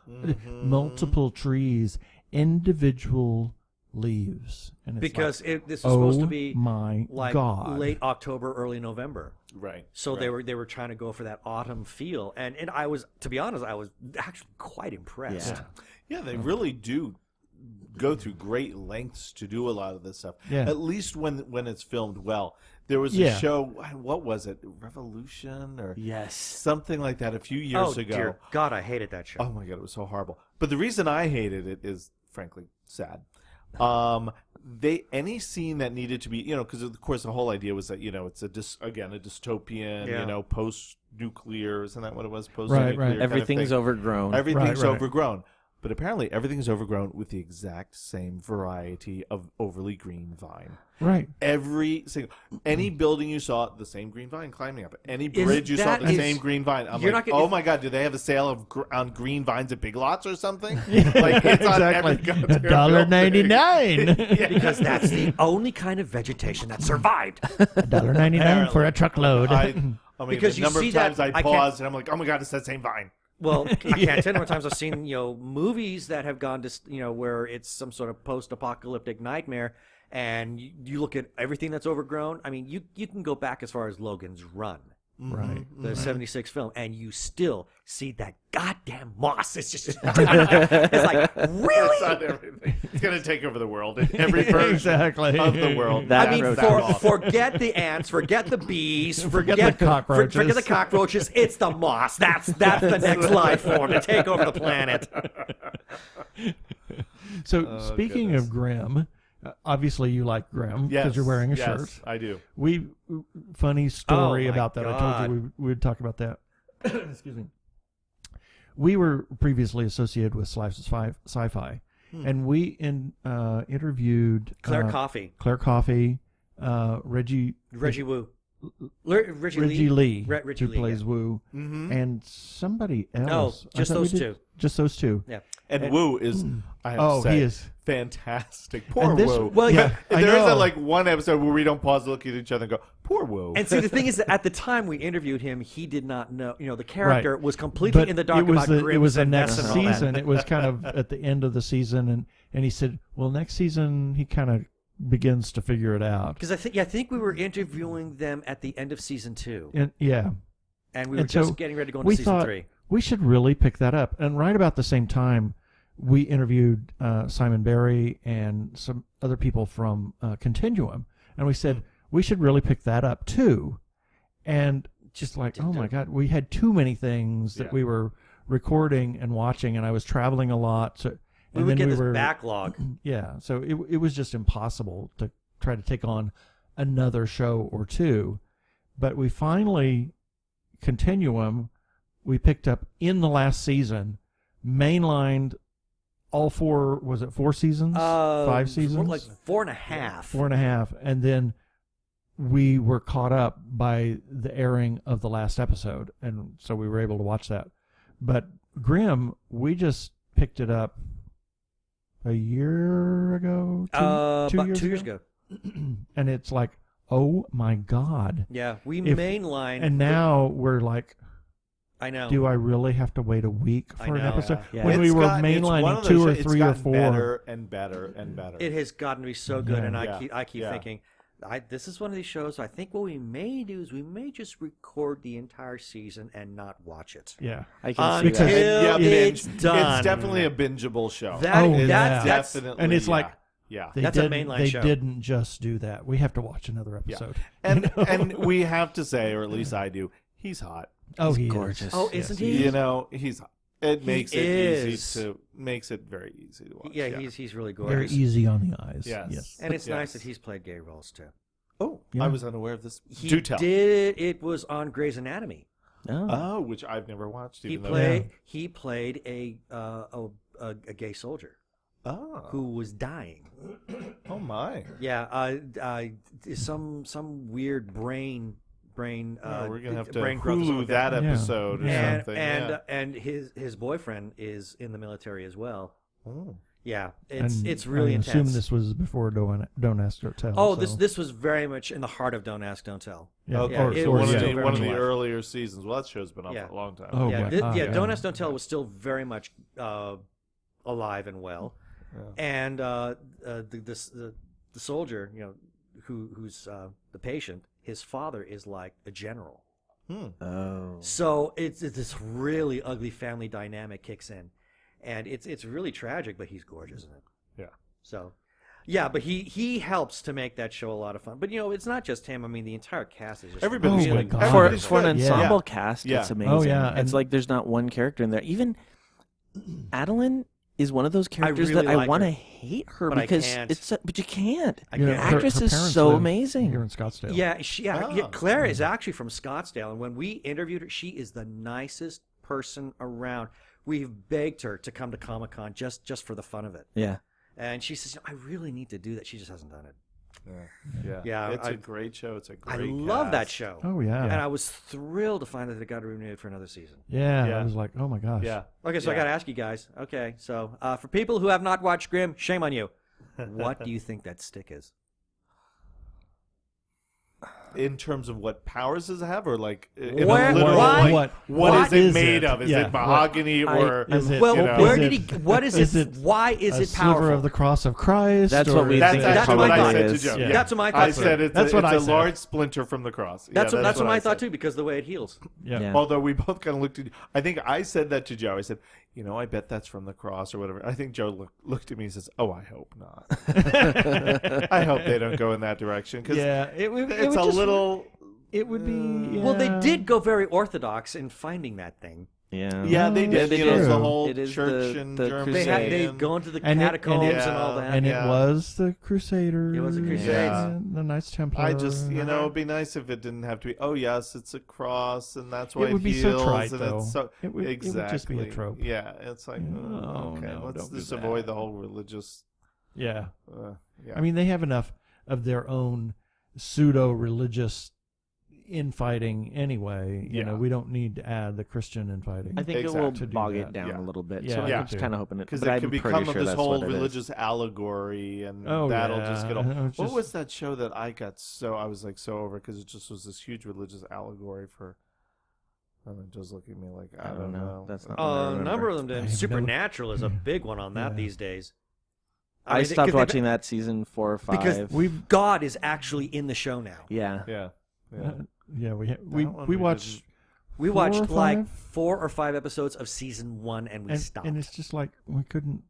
multiple trees, individual leaves, and it's Because like, this was supposed to oh be my like God. late October, early November. Right. So right. they were trying to go for that autumn feel, and I was, to be honest, I was actually quite impressed. Yeah, they really do go through great lengths to do a lot of this stuff. Yeah. At least when it's filmed well. There was a Yeah. show, what was it? Revolution or Yes. something like that a few years Oh ago. dear God, I hated that show. Oh my God, it was so horrible. But the reason I hated it is frankly sad. Any scene that needed to be, because of course the whole idea was that it's a dystopian, post-nuclear, isn't that what it was? Post-nuclear right. kind of Everything's thing. overgrown. Everything's Right. overgrown. But apparently everything's overgrown with the exact same variety of overly green vine. Right. Any building you saw, the same green vine climbing up it. Any Is bridge you saw, that the is- same green vine. I'm you're like, not gonna- oh my God, do they have a sale on green vines at Big Lots or something? Like it's on every goddamn building. $1.99. Because that's the only kind of vegetation that survived. $1.99 for a truckload. Because the you number see of times that- I I can't- paused and I'm like, oh my God, it's that same vine. Well, I can't tell you how many times I've seen movies that have gone to where it's some sort of post-apocalyptic nightmare, and you look at everything that's overgrown. I mean, you can go back as far as Logan's Run, Right. the '76 film, and you still see that goddamn moss. It's just it's like It's really. on everything. It's going to take over the world in every version Exactly. of the world. That I mean, road forget the ants, forget the bees, Forget the cockroaches. Forget the cockroaches. It's the moss. That's the next life form to take over the planet. So speaking of Grimm, obviously you like Grimm because you're wearing a shirt. I do. Funny story Oh, my about that. I God. told you we would talk about that. Excuse me. we were previously associated with Sci-Fi, and we interviewed Claire Coffey, Reggie Wu, Reggie Lee, Reggie who Lee, plays yeah. Wu, and somebody else. No, just those two. Just those two. Yeah. And Wu is, I have to say, he is fantastic. Poor And this- Wu. well, yeah, I There know. isn't like one episode where we don't pause, look at each other, and go, "Poor Wu." And see, the thing is that at the time we interviewed him, he did not know. The character was completely But in the dark it was about it Grimm's was the and next Ness and all that. season. It was kind of at the end of the season, and he said, "Well, next season he kind of begins to figure it out." Because I think we were interviewing them at the end of season 2, And yeah, and we were And just so getting ready to go into we season thought 3. we should really pick that up. And right about the same time, we interviewed Simon Barry and some other people from Continuum, and we said we should really pick that up too. And just like, didn't oh do my it. God, we had too many things that Yeah. we were recording and watching, and I was traveling a lot. So We and would then get this were, backlog. Yeah, so it was just impossible to try to take on another show or two. But we finally, Continuum, we picked up in the last season, mainlined all 4, was it 4 seasons? 5 seasons? Like 4.5. 4.5. And then we were caught up by the airing of the last episode. And so we were able to watch that. But Grimm, we just picked it up a year ago? About 2 years ago. And it's like, oh my God. Yeah, we If- mainlined. And now we're like, I know. do I really have to wait a week I for an know. episode? Yeah. When we It's were it's one mainlining of 2 those or shows- 3 or it's 4. gotten better and better and better. It has gotten to be so good, Yeah. and Yeah. I keep Yeah. thinking, this is one of these shows. I think what we may do is we may just record the entire season and not watch it. Yeah. I can see Until that. it's binge. done. It's definitely a bingeable show. That- Oh, that's yeah. Definitely, And it's yeah. like, yeah. They That's a didn't- mainline They show. didn't just do that. We have to watch another episode. And we have to say, or at least I do, he's hot. Oh, he gorgeous. Is. Oh, Yes, isn't he? You know, he's hot. It makes it is. very easy to watch. Yeah, he's really Very gorgeous. easy on the eyes. Yes. And it's Yes. nice that he's played gay roles too. Oh, Yeah. I was unaware of this. He Do tell. did. It was on Grey's Anatomy. Oh. Oh, which I've never watched. He Even though played. He played a gay soldier Oh, who was dying. oh my. Yeah. Some weird brain. We're gonna have to brain growth or something Hulu like that Yeah. episode or Yeah. something. And his boyfriend is in the military as well. Oh. Yeah, And it's really I intense. assume this was before Don't Ask, Don't Tell. Oh, so. this was very much in the heart of Don't Ask, Don't Tell. Yeah, Okay, Yeah, it so was one of still the, very one of the much alive. earlier seasons. Well, that show's been on Yeah. for a long time. Oh, yeah, my God, yeah. yeah. Don't Ask, Don't Tell was still very much alive and well, and the soldier, who's the patient, his father is like a general. Oh. So it's this really ugly family dynamic kicks in, and it's really tragic. But he's gorgeous in it. Yeah. So, yeah, but he helps to make that show a lot of fun. But it's not just him. I mean, the entire cast is just Everybody's really good. good. Oh, Everybody's For an good. ensemble Yeah. cast, Yeah. it's amazing. Oh, yeah, It's and- like there's not one character in there. Even Adeline is one of those characters really that I like want to her. hate her But I because can't. but you can't. I You know, can't. her- actress her is parents so live amazing. Here in Scottsdale. Yeah, Claire is actually from Scottsdale, and when we interviewed her, she is the nicest person around. We've begged her to come to Comic-Con just for the fun of it, Yeah. and she says, "I really need to do that." She just hasn't done it. Yeah. Yeah, It's I- a great show. It's a I great love that cast. show, Oh, yeah. and I was thrilled to find that it got renewed for another season. Yeah. Yeah. I was like, oh my gosh. Yeah. Okay, so I Yeah. got to ask you guys. Okay, so for people who have not watched Grimm, shame on you. What do you think that stick is? In terms of what powers does it have, or like in Where- a literal, why- like, what what is it is made it? of? Is Yeah. it mahogany or Is it, Well, you know, where is did it- he? What is, is it? it Why is a it powerful? sliver of the cross of Christ? That's or what we is That's think it- it That's actually what what I I thought. said to is. Joe. Yeah. That's what my I thought. said it's That's a, what it's I a said. large splinter from the cross. That's Yeah, what I I thought said. too, because the way it heals. Yeah. Yeah. Although we both kind of looked at, I think I said that to Joe. I said, I bet that's from the cross or whatever. I think Joe looked at me and says, "Oh, I hope not. I hope they don't go in that direction because Yeah. It would it's a just- little." It would be. Well, they yeah. did go very orthodox in finding that thing. Yeah, they did. They You know, did. the whole It is church the- and the Germany. crusade. They and- go into the And catacombs and all that. And Yeah. it was the Crusaders. It was the Crusades. Yeah. The Knights Templar. I just, it'd be nice if it didn't have to be. Oh yes, it's a cross, and that's why It would be so heals, trite, and though. it's so It would just be a trope. Yeah, it's like, Oh, okay, no, let's don't just do avoid that. the whole religious. Yeah. Yeah. I mean, they have enough of their own pseudo-religious infighting anyway. You know, we don't need to add the Christian infighting. I think Exactly. it will To do bog that. it down Yeah. a little bit. Yeah, so yeah. I'm just kind of hoping it, Because but it I'm could pretty become sure this that's whole what it is. religious allegory, and Oh, that'll yeah. just get all. It was What just- was that show that I was like so over because it just was this huge religious allegory for. And just look at me like I don't know. That's not. Oh, a number of them I did. have Supernatural is a big one on that Yeah. these days. I mean, stopped 'cause they- watching that season 4 or 5. because God is actually in the show now. yeah. Yeah. Yeah, we That one we we watched We 4 or watched like 5? 4 or 5 episodes of season 1 and we stopped. and it's just like we couldn't.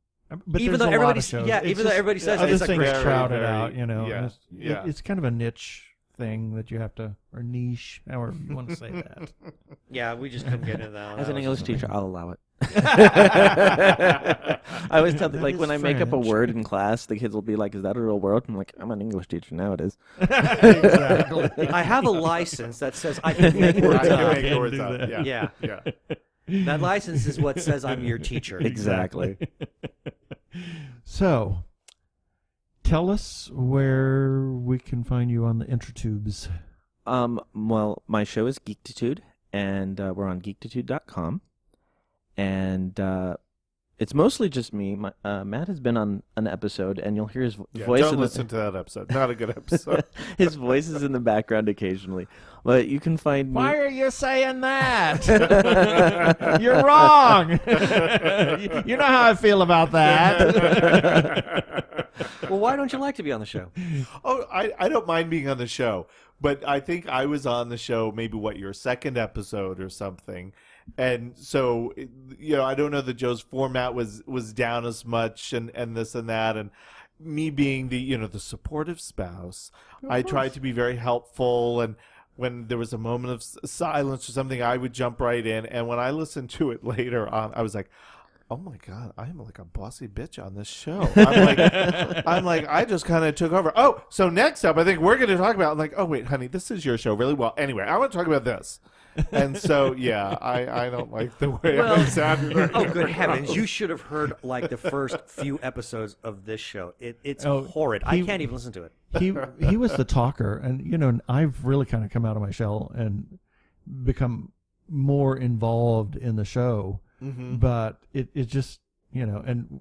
But Even there's though a lot of everybody's- shows. yeah, It's even though just everybody says other it's a things great- crowded very, out, you know. yeah, yeah. It's kind of a niche thing that you have to, or niche, however you want to say that. Yeah, we just couldn't get into that. As That an was English just- teacher, I'll allow it. I always tell them, like, when I make up a French. word in class, the kids will be like, "Is that a real word?" I'm like, "I'm an English teacher now. It is." Exactly. I have a license that says I can make I words can up. make Can't words do up. that. Yeah. Yeah. Yeah. That license is what says I'm your teacher. Exactly. So, tell us where we can find you on the intertubes. Well, my show is Geektitude, and we're on geektitude.com. And it's mostly just me. Matt has been on an episode, and you'll hear his Yeah, voice. don't in listen to that episode. Not a good episode. his voice is in the background occasionally. But you can find me. Why are you saying that? You're wrong. You know how I feel about that. Well, why don't you like to be on the show? Oh, I don't mind being on the show, but I think I was on the show maybe your second episode or something, and so I don't know that Joe's format was down as much and this and that, and me being the supportive spouse, I tried to be very helpful, and when there was a moment of silence or something, I would jump right in, and when I listened to it later on, I was like, oh my God, I'm like a bossy bitch on this show. I'm like, I just kind of took over. Oh, so next up, I think we're going to talk about, I'm like, oh wait, honey, this is your show, really? Well, anyway, I want to talk about this. And so, yeah, I don't like the way I sounded. Oh, good heavens. You should have heard like the first few episodes of this show. It's horrid. I can't even listen to it. he was the talker, and and I've really kind of come out of my shell and become more involved in the show. Mm-hmm. But it just and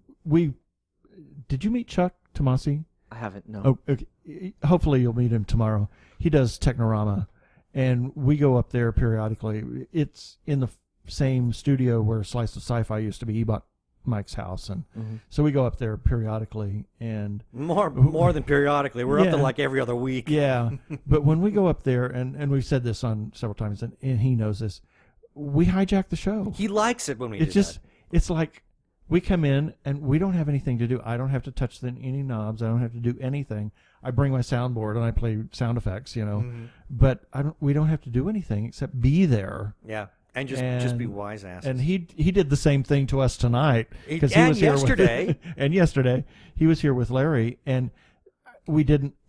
did you meet Chuck Tomasi? I haven't. No. Oh, okay. Hopefully you'll meet him tomorrow. He does Technorama, and we go up there periodically. It's in the same studio where Slice of Sci-Fi used to be. He bought Mike's house, and so we go up there periodically. And More than periodically. We're up Yeah. to like every other week. yeah, but when we go up there, and we've said this on several times, and he knows this, we hijack the show. He likes it when we do It's just, that. it's like we come in and we don't have anything to do. I don't have to touch any knobs. I don't have to do anything. I bring my soundboard and I play sound effects, but we don't have to do anything except be there. Yeah. And just be And- wise asses. And he did the same thing to us tonight. 'Cause he And was here yesterday. and yesterday he was here with Larry, and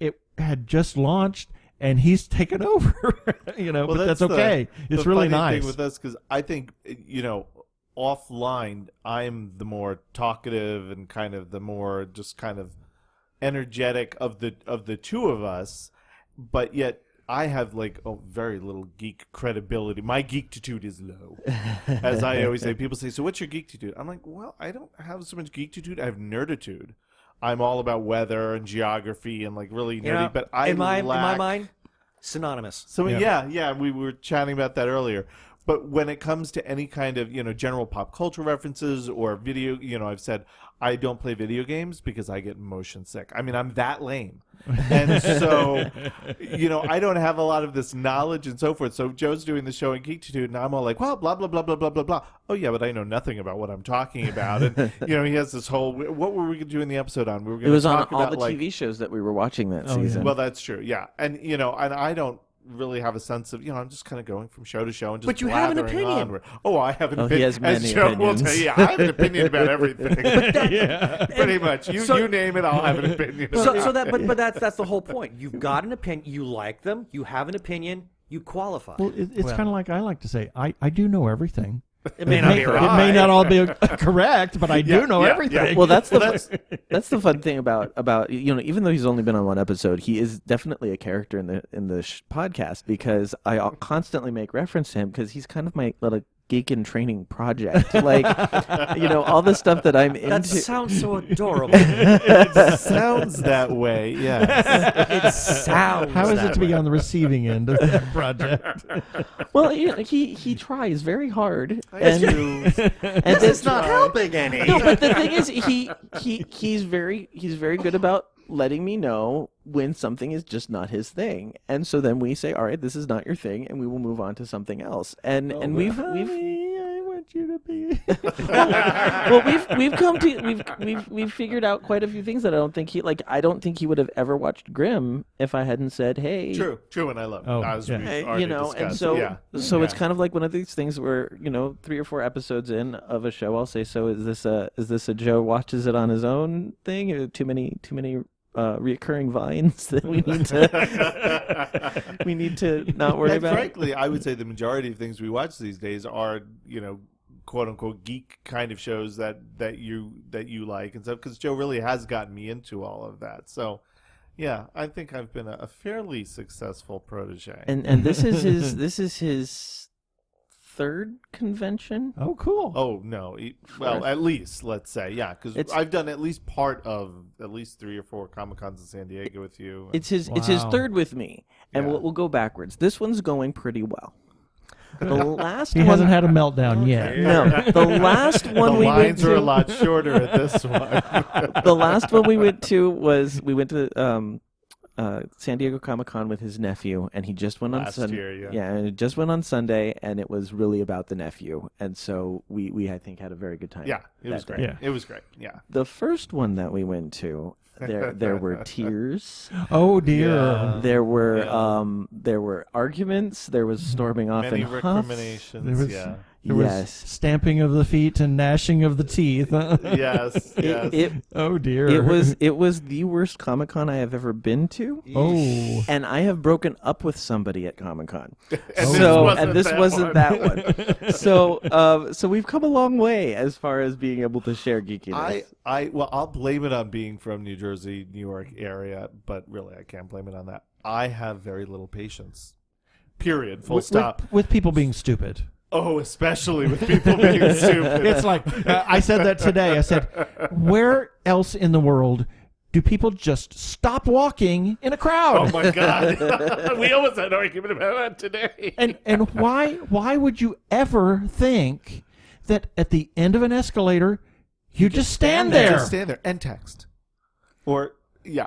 it had just launched, and he's taken over, but that's okay. It's the really funny nice. thing with us, because I think, offline, I'm the more talkative and kind of the more just kind of energetic of the two of us, but yet I have like very little geek credibility. My geektitude is low, as I always say. People say, "So what's your geektitude?" I'm like, "Well, I don't have so much geektitude. I have nerditude. I'm all about weather and geography and like really nerdy." But I in my lack... mind, synonymous. So Yeah. yeah, we were chatting about that earlier. But when it comes to any kind of, general pop culture references or video, I've said I don't play video games because I get motion sick. I mean, I'm that lame. And so, I don't have a lot of this knowledge and so forth. So Joe's doing the show in Geektitude, and I'm all like, well, blah, blah, blah, blah, blah, blah, blah. Oh, yeah, but I know nothing about what I'm talking about. And, he has this whole, what were we doing the episode on? We were going It was to on talk all about the TV shows that we were watching that Oh, yeah. season. Well, that's true. Yeah. And, and I don't really have a sense of, I'm just kind of going from show to show and just But you have an blathering opinion. on. Oh, I have an Oh, opinion. he has many As Joe will opinions. tell you, I have an opinion about everything. Yeah. Pretty much. You name it, I'll have an opinion. But that's the whole point. You've got an opinion. You like them. You have an opinion. You qualify. Well, it's kind of like I like to say, I do know everything. It may not be It right. may not all be correct, but I do know yeah, everything. yeah. Well, that's the fun thing about even though he's only been on one episode, he is definitely a character in the podcast, because I constantly make reference to him because he's kind of my little geek in training project. Like, all the stuff that I'm into. That sounds so adorable. It sounds that way, yes. It sounds. How is that it to be way. on the receiving end of that project? Well, he tries very hard, Yes, and you- This is not helping any. no, but the thing is, he's very good about letting me know when something is just not his thing, and so then we say, all right, this is not your thing, and we will move on to something else. And we've Honey, I want you to be. well, we've figured out quite a few things that I don't think he would have ever watched Grimm if I hadn't said, hey. True, and I love it. Oh, As yeah. we've Hey, already and discussed. so Yeah. it's kind of like one of these things where 3 or 4 episodes in of a show, I'll say, so is this a Joe watches it on his own thing? Or too many reoccurring vines that we need to not worry And about. frankly, I would say the majority of things we watch these days are, quote unquote geek kind of shows that you like and stuff, because Joe really has gotten me into all of that. So yeah, I think I've been a fairly successful protege. And this is his third convention. Oh, cool. Oh no! Well, at least let's say, yeah, because It's- I've done at least part of at least 3 or 4 Comic-Cons in San Diego with you. It's his third with me, and Yeah. we'll go backwards. This one's going pretty well. The last He one, hasn't had a meltdown yet. no, the last one the we went lines are a to. lot shorter at this one. The last one we went to San Diego Comic-Con with his nephew, and he just went on Last Sunday. year, yeah. and it just went on Sunday, and it was really about the nephew, and so we I think had a very good time. Yeah, it was that great. day. Yeah. It was great. Yeah. The first one that we went to, there were tears. Oh dear. Yeah. There were arguments. There was storming off Many and huffs. recriminations. There was- Yeah. There was Yes. stamping of the feet and gnashing of the teeth. Yes. Yes. Oh dear. It was the worst Comic-Con I have ever been to. Oh. And I have broken up with somebody at Comic-Con. And This wasn't that one. So we've come a long way as far as being able to share geekiness. I'll blame it on being from New Jersey, New York area, but really I can't blame it on that. I have very little patience. Period. Full stop. With people being stupid. Oh, especially with people being stupid. It's like, I said that today. I said, where else in the world do people just stop walking in a crowd? Oh my God. We almost had an argument about that today. And why would you ever think that at the end of an escalator you just stand there? Just stand there and text. Or, yeah.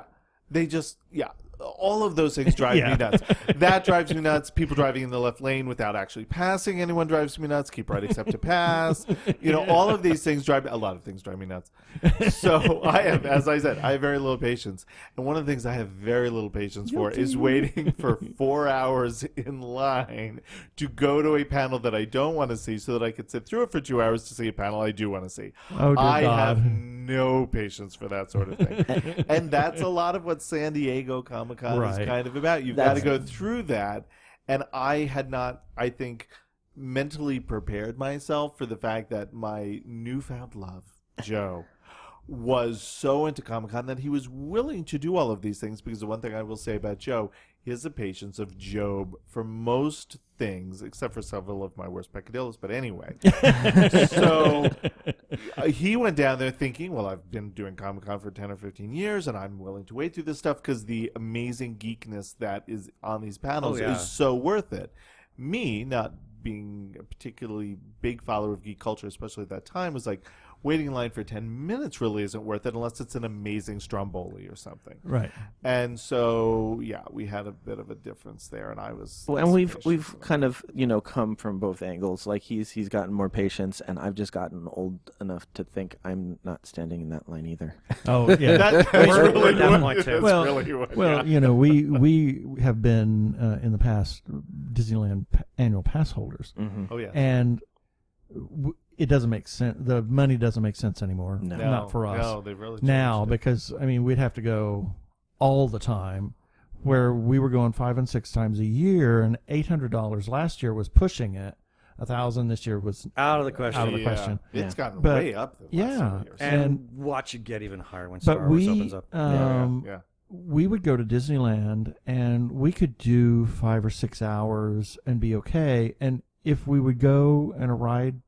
They just, yeah. All of those things drive me nuts. That drives me nuts. People driving in the left lane without actually passing anyone drives me nuts. Keep right except to pass. All of these things a lot of things drive me nuts. So I have, as I said, I have very little patience. And one of the things I have very little patience for is waiting for 4 hours in line to go to a panel that I don't want to see so that I could sit through it for 2 hours to see a panel I do want to see. Oh, dear I God. have no patience for that sort of thing. And that's a lot of what San Diego Comic-Con is Right. kind of about. You've got to go through that. And I had not, I think, mentally prepared myself for the fact that my newfound love, Joe, was so into Comic-Con that he was willing to do all of these things, because the one thing I will say about Joe, he has the patience of Job for most things, except for several of my worst peccadillos. But anyway, so he went down there thinking, well, I've been doing Comic-Con for 10 or 15 years, and I'm willing to wait through this stuff because the amazing geekness that is on these panels is so worth it. Me, not being a particularly big follower of geek culture, especially at that time, was like, waiting in line for 10 minutes really isn't worth it unless it's an amazing Stromboli or something. Right. And so, yeah, we had a bit of a difference there, and I was. Well, and we've kind of come from both angles. Like he's gotten more patience, and I've just gotten old enough to think I'm not standing in that line either. Oh yeah. That's We're really at that what, point, too. that's Well, really what, Well, yeah. we have been in the past Disneyland annual pass holders, Oh yeah. and it doesn't make sense. The money doesn't make sense anymore. No. Not for us No, they really now, changed it. because I mean we'd have to go all the time, where we were going 5 and 6 times a year, and $800 last year was pushing it. 1,000 this year was Out of the question. out of the question. It's gotten But- way up the last several years. And watch it get even higher when But Star Wars we opens up. yeah. we would go to Disneyland and we could do 5 or 6 hours and be okay. And if we would go and a ride,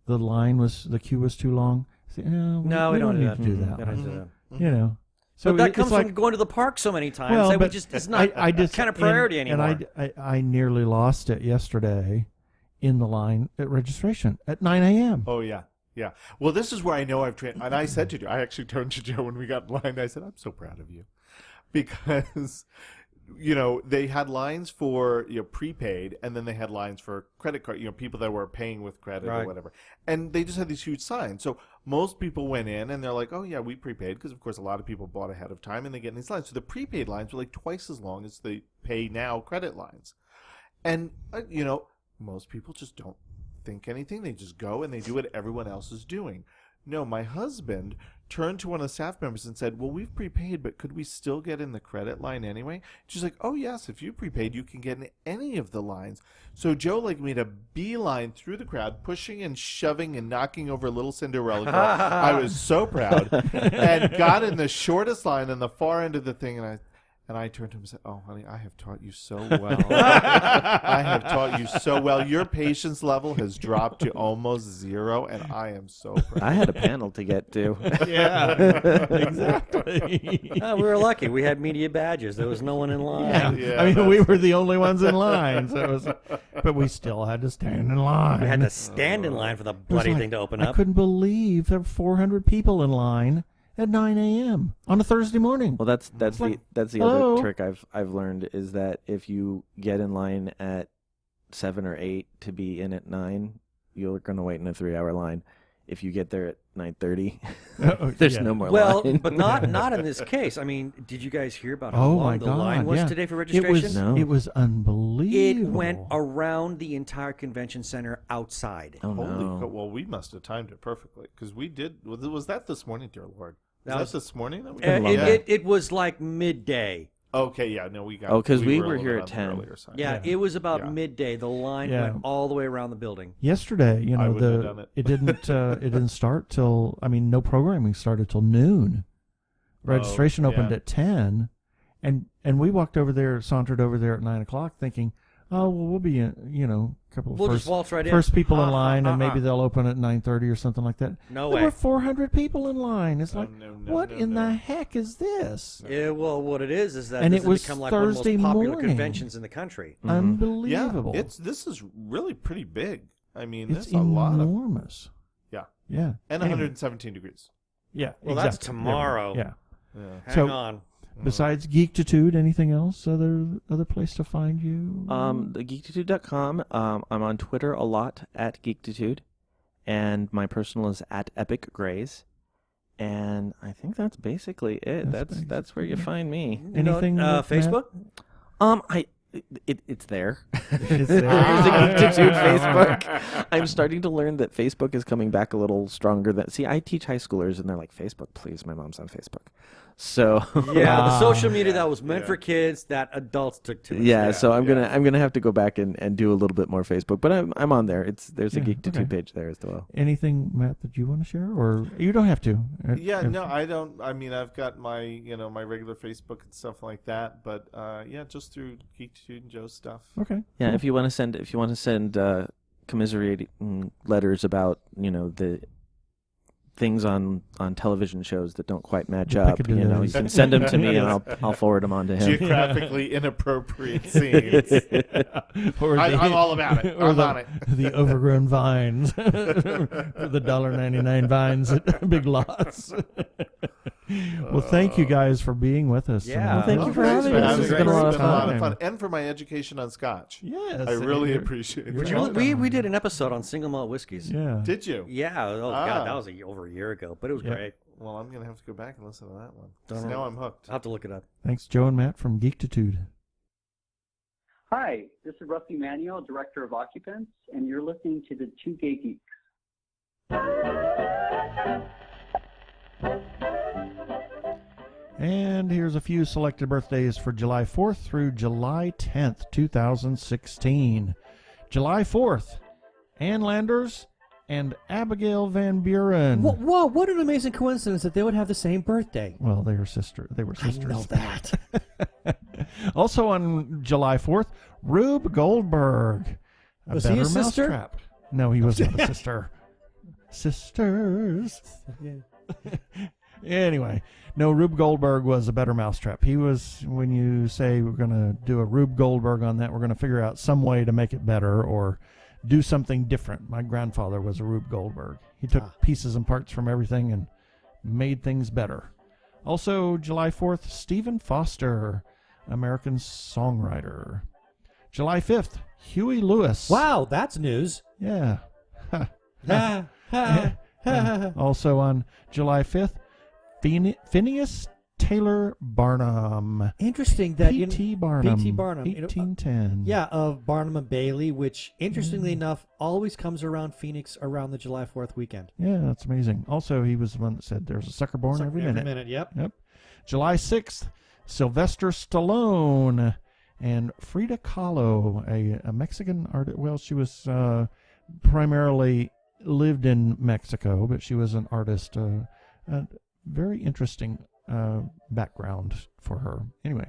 the queue was too long. Say, No, we don't need do that. to do that. We don't do that. You know. So But that it's comes like, from going to the park so many times well, that we but just it's not I just kind of priority anymore. And I nearly lost it yesterday in the line at registration at 9 a.m. Oh yeah. Yeah. Well, this is where I know I've trained. And I said to Joe, I actually turned to Joe when we got in line. I said, I'm so proud of you. Because, they had lines for, prepaid, and then they had lines for credit card, people that were paying with credit Right. or whatever. And they just had these huge signs. So most people went in and they're like, oh, yeah, we prepaid. Because, of course, a lot of people bought ahead of time and they get in these lines. So the prepaid lines were like twice as long as the pay now credit lines. And, most people just don't think anything. They just go and they do what everyone else is doing. No, my husband turned to one of the staff members and said, well, we've prepaid, but could we still get in the credit line anyway? She's like, oh, yes, if you prepaid, you can get in any of the lines. So Joe made a beeline through the crowd, pushing and shoving and knocking over little Cinderella girl. I was so proud. And got in the shortest line on the far end of the thing, and I turned to him and said, oh, honey, I have taught you so well. I have taught you so well. Your patience level has dropped to almost 0, and I am so proud. I had a panel to get to. Yeah, exactly. We were lucky. We had media badges. There was no one in line. Yeah, I mean, that's- we were the only ones in line, so it was, but we still had to stand in line. We had to stand in line for the It was bloody like, thing to open I up. couldn't believe there were 400 people in line at 9 a.m. on a Thursday morning. Well, that's like, the hello? other trick I've learned is that if you get in line at 7 or 8 to be in at 9, you're going to wait in a 3-hour line. If you get there at 9:30, there's no more Well, line. but not in this case. I mean, did you guys hear about how Oh long my the God! line was yeah. today for registration? It was No. it was It unbelievable. went around the entire convention center outside. Oh, Holy no. cow. Well, we must have timed it perfectly because we did. Was that this morning, dear Lord? That Was was- that this morning? That we It was like midday. Okay, yeah, no, we got. Oh, 'cause we a were little here bit at on the 10. earlier side. Yeah, Yeah. it was about Yeah. midday. The line Yeah. went all the way around the building. Yesterday, I wouldn't have done it. it didn't start till, I mean, no programming started till noon. Registration opened yeah. at 10, and we walked over there, sauntered over there at 9 o'clock, thinking, oh well, we'll be a couple of We'll first, just waltz right in. first people in Uh-uh, line, and maybe uh-uh. they'll open at 9:30 or something like that. No There way. were 400 people in line. It's Oh, like, no, no, what no, in no. the heck is this? Yeah, well, what it is that And this it has was become like one of the Thursday most popular morning. conventions in the country. Yeah, Unbelievable. this is really pretty big. I mean, It's there's a lot of enormous. Yeah. Yeah. and Anyway. 117 degrees. Yeah. Well, that's exactly. tomorrow. Yeah. Yeah. Hang So- on. Besides Geektitude, anything else? Other place to find you? The Geektitude.com. I'm on Twitter a lot at Geektitude, and my personal is at Epic Grays. And I think that's basically it. That's where you find me. Anything with Matt? Facebook? It's there. It's There's there. a Geektitude Facebook. I'm starting to learn that Facebook is coming back a little stronger. See, I teach high schoolers, and they're like, Facebook, please. My mom's on Facebook. So Yeah, the social media Yeah, that was meant yeah. for kids that adults took to. yeah, instead. so I'm gonna have to go back and do a little bit more Facebook, but I'm on there. There's a Yeah, Geektitude okay. page there as well. Anything, Matt, that you want to share, or you don't have to? Yeah, no, I don't. I mean, I've got my, my regular Facebook and stuff like that, but yeah, just through Geektitude and Joe's stuff. Okay. Yeah, cool. if you want to send commiserating letters about the things on television shows that don't quite match The up. picadillos. You can send them to me, and I'll forward them on to him. Geographically inappropriate scenes. Or I'm all about it. or I'm on it. The overgrown vines, the $1.99 vines at Big Lots. Well, thank you guys for being with us. Yeah. Well, thank you for Thanks having us. This It's has been a lot been of fun. And for my education on Scotch. Yes, I really you're- appreciate you're it. welcome. We did an episode on single malt whiskeys. Yeah. Did you? Yeah. Oh Ah. God, that was over a year ago, but it was Yeah. great. Well, I'm going to have to go back and listen to that one. 'Cause Don't know. now I'm hooked. I'll have to look it up. Thanks, Joe and Matt from Geektitude. Hi, this is Rusty Manuel, Director of Occupants, and you're listening to the Two Gay Geeks. And here's a few selected birthdays for July 4th through July 10th, 2016. July 4th, Ann Landers and Abigail Van Buren. Whoa, what an amazing coincidence that they would have the same birthday. Well, they were sisters. I know that. Also on July 4th, Rube Goldberg. Was he a sister? Mousetrap. No, he was not a sister. Sisters. Anyway, no, Rube Goldberg was a better mousetrap. He was, when you say we're going to do a Rube Goldberg on that, we're going to figure out some way to make it better or do something different. My grandfather was a Rube Goldberg. He took pieces and parts from everything and made things better. Also, July 4th, Stephen Foster, American songwriter. July 5th, Huey Lewis. Wow, that's news. Yeah. Ha, ha, ha. Also on July 5th, Phineas Taylor Barnum. Interesting that P.T. Barnum. P.T. Barnum. 1810. Yeah, of Barnum and Bailey, which, interestingly enough, always comes around Phoenix around the July 4th weekend. Yeah, that's amazing. Also, he was the one that said there's a sucker born every minute. Yep. Yep. July 6th, Sylvester Stallone and Frida Kahlo, a Mexican artist. Well, she was primarily lived in Mexico, but she was an artist. A very interesting background for her. Anyway,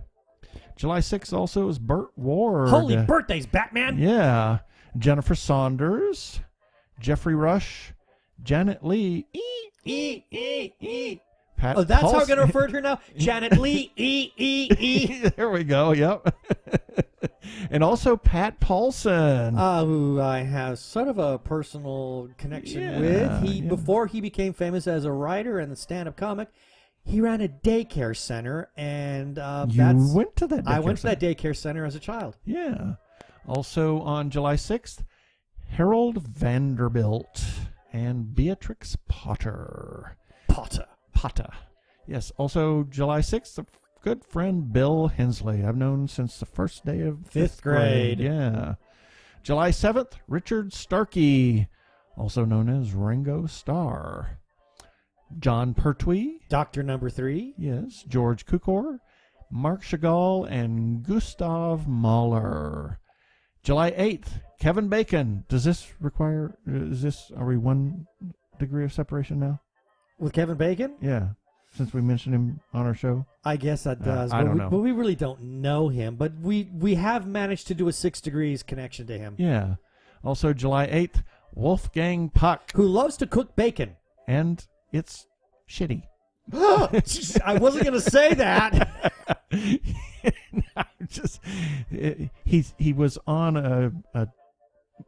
July 6th also is Burt Ward. Holy birthdays, Batman! Yeah. Jennifer Saunders, Jeffrey Rush, Janet Leigh, Pat Oh, that's how I'm Paulson. going to refer to her now? Janet Leigh, There we go, yep. And also Pat Paulson. who I have sort of a personal connection Yeah, with. yeah. Before he became famous as a writer and a stand-up comic, he ran a daycare center, and You went to that I daycare went to center. that daycare center as a child. Yeah. Also on July 6th, Harold Vanderbilt and Beatrix Potter. Potter. Yes. Also July 6th, a good friend Bill Hensley. I've known since the first day of Fifth grade. Yeah. July 7th, Richard Starkey, also known as Ringo Starr. John Pertwee. Doctor Number 3. Yes. George Cukor, Mark Chagall, and Gustav Mahler. July 8th, Kevin Bacon. Does this require, are we 1 degree of separation now? With Kevin Bacon? Yeah. Since we mentioned him on our show. I guess that does. I don't know. But we really don't know him. But we have managed to do a 6 degrees connection to him. Yeah. Also July 8th, Wolfgang Puck. Who loves to cook bacon. And it's shitty. I wasn't going to say that. He was on a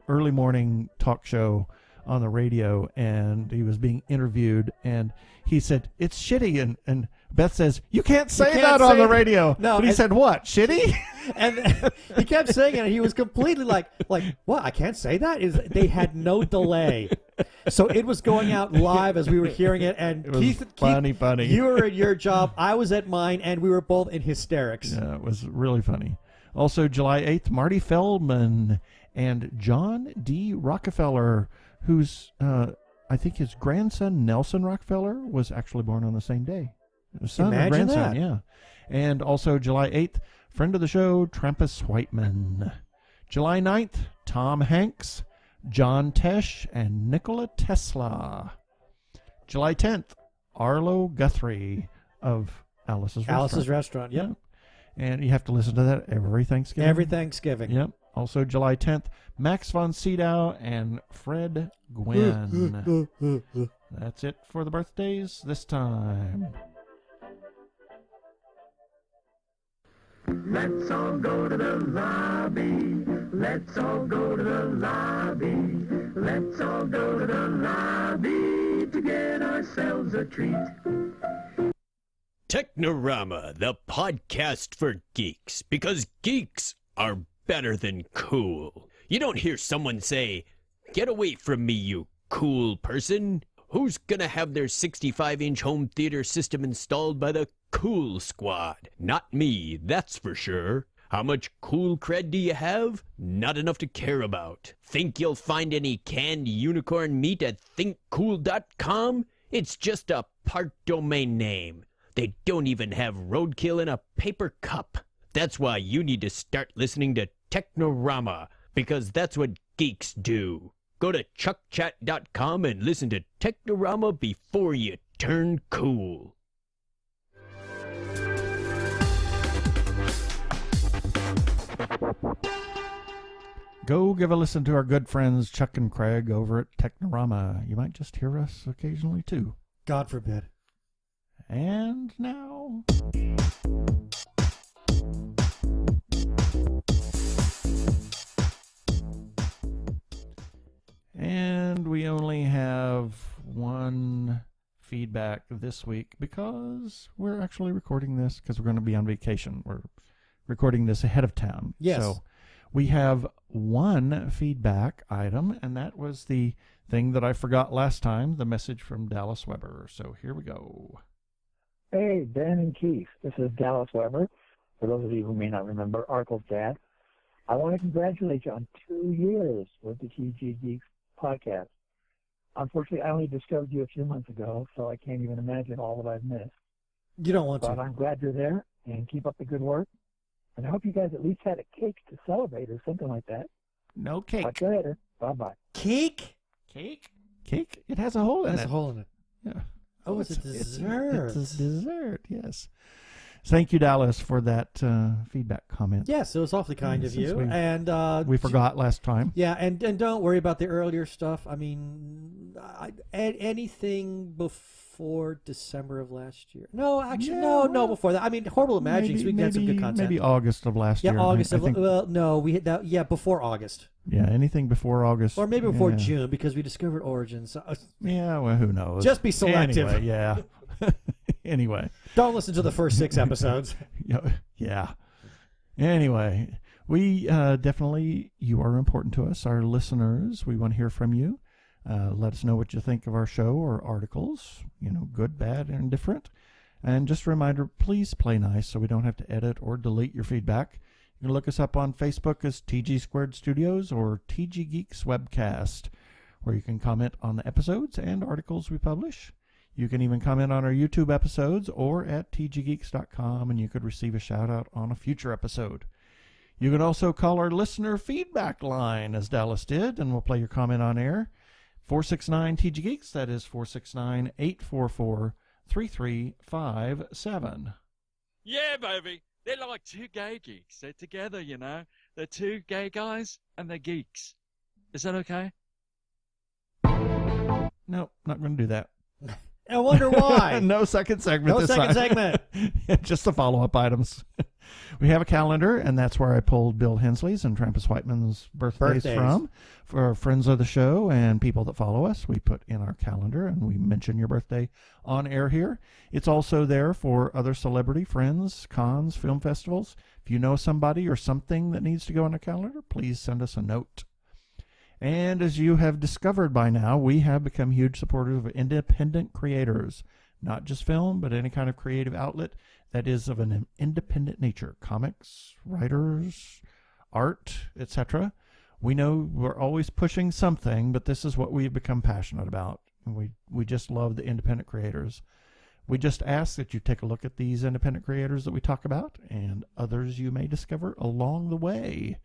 early morning talk show on the radio, and he was being interviewed, and he said it's shitty, and Beth says you can't say that on the radio. No, but he said what? Shitty? And he kept saying it, and he was completely like, what? I can't say that? They had no delay. So it was going out live as we were hearing it, and It was Keith, funny. you were at your job, I was at mine, and we were both in hysterics. Yeah, it was really funny. Also, July 8th, Marty Feldman and John D. Rockefeller, who's, I think his grandson, Nelson Rockefeller, was actually born on the same day. Son Imagine and grandson, that. yeah. And also, July 8th, friend of the show, Trampus Whiteman. July 9th, Tom Hanks, John Tesh, and Nikola Tesla. July 10th, Arlo Guthrie of Alice's Restaurant, yep. And you have to listen to that every Thanksgiving. Every Thanksgiving. Yep. Also July 10th, Max von Sydow and Fred Gwynn. That's it for the birthdays this time. Let's all go to the lobby. Let's all go to the lobby. Let's all go to the lobby to get ourselves a treat. Technorama, the podcast for geeks, because geeks are better than cool. You don't hear someone say, "Get away from me, you cool person." Who's gonna have their 65-inch home theater system installed by the Cool Squad? Not me, that's for sure. How much cool cred do you have? Not enough to care about. Think you'll find any canned unicorn meat at thinkcool.com? It's just a part domain name. They don't even have roadkill in a paper cup. That's why you need to start listening to Technorama, because that's what geeks do. Go to chuckchat.com and listen to Technorama before you turn cool. Go give a listen to our good friends Chuck and Craig over at Technorama. You might just hear us occasionally too. God forbid. And now... And we only have one feedback this week because we're actually recording this because we're going to be on vacation. We're recording this ahead of time. Yes. So we have one feedback item, and that was the thing that I forgot last time, the message from Dallas Weber. So here we go. Hey, Ben and Keith. This is Dallas Weber. For those of you who may not remember, Arkle's dad. I want to congratulate you on 2 years with the TG Geeks podcast. Unfortunately, I only discovered you a few months ago, so I can't even imagine all that I've missed. You don't want But to. I'm glad you're there, and keep up the good work. And I hope you guys at least had a cake to celebrate or something like that. No cake. Talk to you later. Bye-bye. Cake? Cake? Cake? It has a hole in There's it. a hole in it. Yeah. Oh, it's a dessert. It's a dessert, yes. Thank you, Dallas, for that feedback comment. Yes, it was awfully kind of Since you. we- And We forgot last time. Yeah, and don't worry about the earlier stuff. I mean, anything before December of last year. No, actually, Yeah, no, before that. I mean, Horrible Imaginings, we can get some good content. Maybe August of last year. Yeah, August I of think, well, no, we hit that. Yeah, before August, yeah, anything before August. or maybe before yeah. June, because we discovered Origins. So, Yeah, well, who knows? just be selective. Anyway, yeah. Anyway. Don't listen to the first 6 episodes. Yeah. Anyway, we definitely, you are important to us, our listeners. We want to hear from you. Let us know what you think of our show or articles, good, bad, and indifferent. And just a reminder, please play nice so we don't have to edit or delete your feedback. You can look us up on Facebook as TG Squared Studios or TG Geeks Webcast, where you can comment on the episodes and articles we publish. You can even comment on our YouTube episodes or at tggeeks.com, and you could receive a shout-out on a future episode. You can also call our listener feedback line, as Dallas did, and we'll play your comment on air. 469-TG-GEEKS, that is 469-844-3357. Yeah, baby. They're like two gay geeks. They're together, They're two gay guys, and they're geeks. Is that okay? Nope, not going to do that. I wonder why. No second segment No this second time. segment. Just the follow-up items. We have a calendar, and that's where I pulled Bill Hensley's and Trampus Whiteman's birthdays from. For friends of the show and people that follow us, we put in our calendar, and we mention your birthday on air here. It's also there for other celebrity friends, cons, film festivals. If you know somebody or something that needs to go on a calendar, please send us a note. And as you have discovered by now, we have become huge supporters of independent creators. Not just film, but any kind of creative outlet that is of an independent nature. Comics, writers, art, etc. We know we're always pushing something, but this is what we've become passionate about. And we just love the independent creators. We just ask that you take a look at these independent creators that we talk about and others you may discover along the way.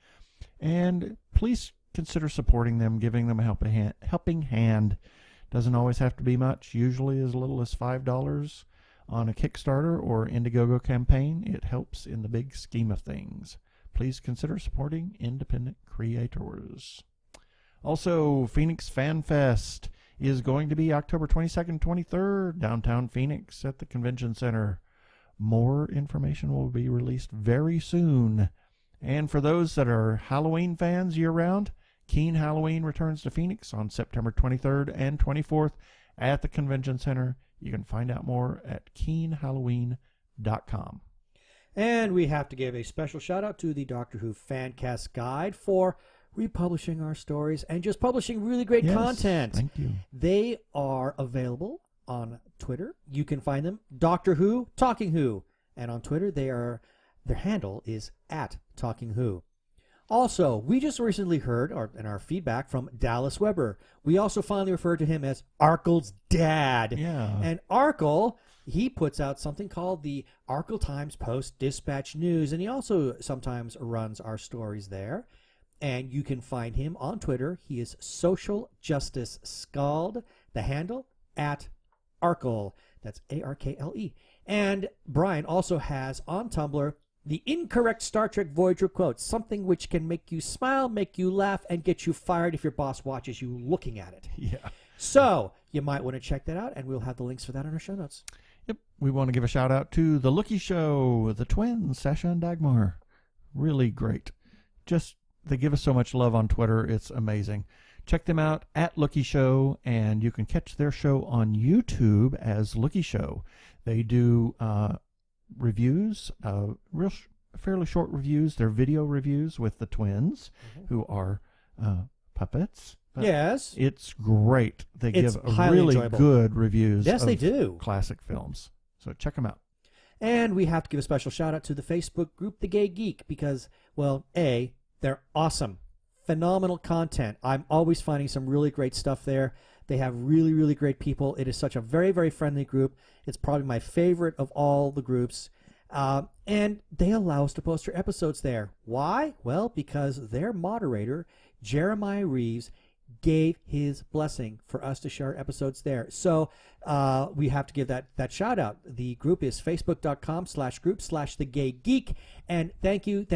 And please consider supporting them, giving them a helping hand. Doesn't always have to be much, usually as little as $5 on a Kickstarter or Indiegogo campaign. It helps in the big scheme of things. Please consider supporting independent creators. Also, Phoenix Fan Fest is going to be October 22nd, 23rd, downtown Phoenix at the Convention Center. More information will be released very soon. And for those that are Halloween fans year-round, Keen Halloween returns to Phoenix on September 23rd and 24th at the Convention Center. You can find out more at keenhalloween.com. And we have to give a special shout-out to the Doctor Who Fancast Guide for republishing our stories and just publishing really great content. Thank you. They are available on Twitter. You can find them, Doctor Who, Talking Who. And on Twitter, their handle is @TalkingWho. Also, we just recently heard in our feedback from Dallas Weber. We also finally referred to him as Arkle's dad. Yeah. And Arkle, he puts out something called the Arkle Times Post Dispatch News, and he also sometimes runs our stories there. And you can find him on Twitter. He is Social Justice Scald. The handle @Arkle. That's ARKLE. And Brian also has on Tumblr the incorrect Star Trek Voyager quote, something which can make you smile, make you laugh, and get you fired if your boss watches you looking at it. Yeah. So you might want to check that out, and we'll have the links for that in our show notes. Yep. We want to give a shout out to The Lookie Show, the twins, Sasha and Dagmar. Really great. They give us so much love on Twitter. It's amazing. Check them out at Lookie Show, and you can catch their show on YouTube as Lookie Show. They do reviews, fairly short reviews. They're video reviews with the twins, who are puppets. Yes. It's great. They It's give highly really enjoyable. good reviews Yes, of they do. classic films. So check them out. And we have to give a special shout out to the Facebook group, The Gay Geek, because, well, they're awesome. Phenomenal content. I'm always finding some really great stuff there. They have really, really great people. It is such a very, very friendly group. It's probably my favorite of all the groups. And they allow us to post our episodes there. Why? Well, because their moderator, Jeremiah Reeves, gave his blessing for us to share episodes there. So we have to give that shout out. The group is facebook.com/group/thegaygeek. And thank you,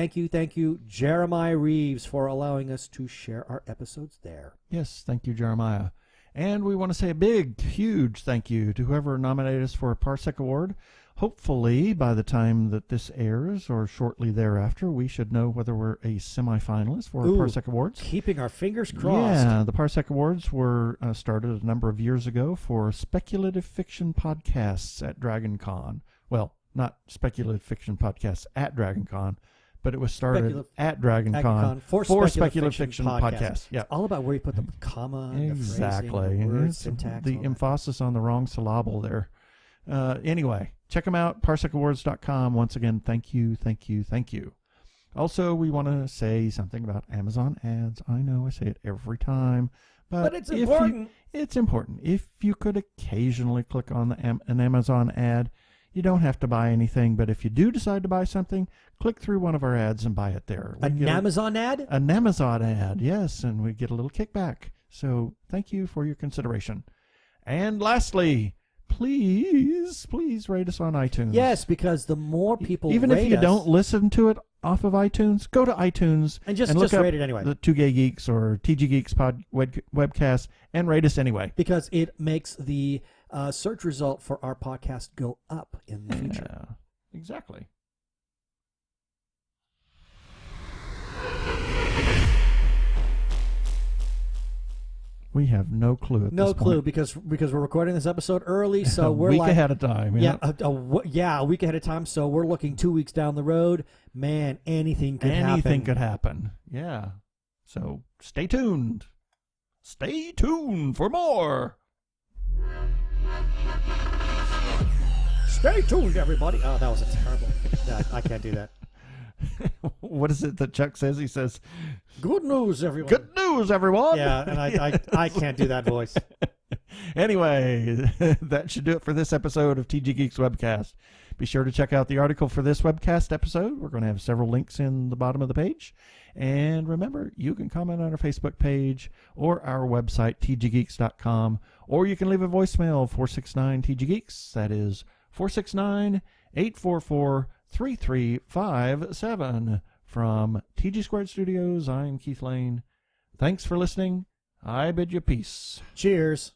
Jeremiah Reeves, for allowing us to share our episodes there. Yes, thank you, Jeremiah. And we want to say a big, huge thank you to whoever nominated us for a Parsec Award. Hopefully, by the time that this airs or shortly thereafter, we should know whether we're a semifinalist for Parsec Awards. Keeping our fingers crossed. Yeah, the Parsec Awards were started a number of years ago for speculative fiction podcasts at DragonCon. Well, not speculative fiction podcasts at DragonCon, but it was started at DragonCon for speculative fiction podcasts. Yeah, all about where you put the comma, exactly. the word, syntax, the emphasis on the wrong syllable there. Anyway, check them out, parsecawards.com. Once again, thank you. Also, we want to say something about Amazon ads. I know I say it every time, but it's important. It's important. If you could occasionally click on an Amazon ad, you don't have to buy anything, but if you do decide to buy something, click through one of our ads and buy it there. An Amazon ad? An Amazon ad, yes, and we get a little kickback. So thank you for your consideration. And lastly, please rate us on iTunes. Yes, because the more people even rate if you us, don't listen to it off of iTunes, go to iTunes and just look up rate it anyway. The Two Gay Geeks or TG Geeks webcast and rate us anyway. Because it makes the search result for our podcast go up in the future. Yeah, exactly. We have no clue at this point. No clue because we're recording this episode early, so we're a week ahead of time. Yeah, a week ahead of time. So we're looking 2 weeks down the road. Man, anything could happen. Anything could happen. Yeah. So stay tuned. Stay tuned for more. Stay tuned, everybody. Oh, that was a terrible. I can't do that. What is it that Chuck says? He says, "Good news, everyone." Good news, everyone. Yeah, and I can't do that voice. Anyway, that should do it for this episode of TG Geeks Webcast. Be sure to check out the article for this webcast episode. We're going to have several links in the bottom of the page. And remember, you can comment on our Facebook page or our website, tggeeks.com, or you can leave a voicemail, 469-TG-GEEKS. That is 469-844-3357. From TG Squared Studios, I'm Keith Lane. Thanks for listening. I bid you peace. Cheers.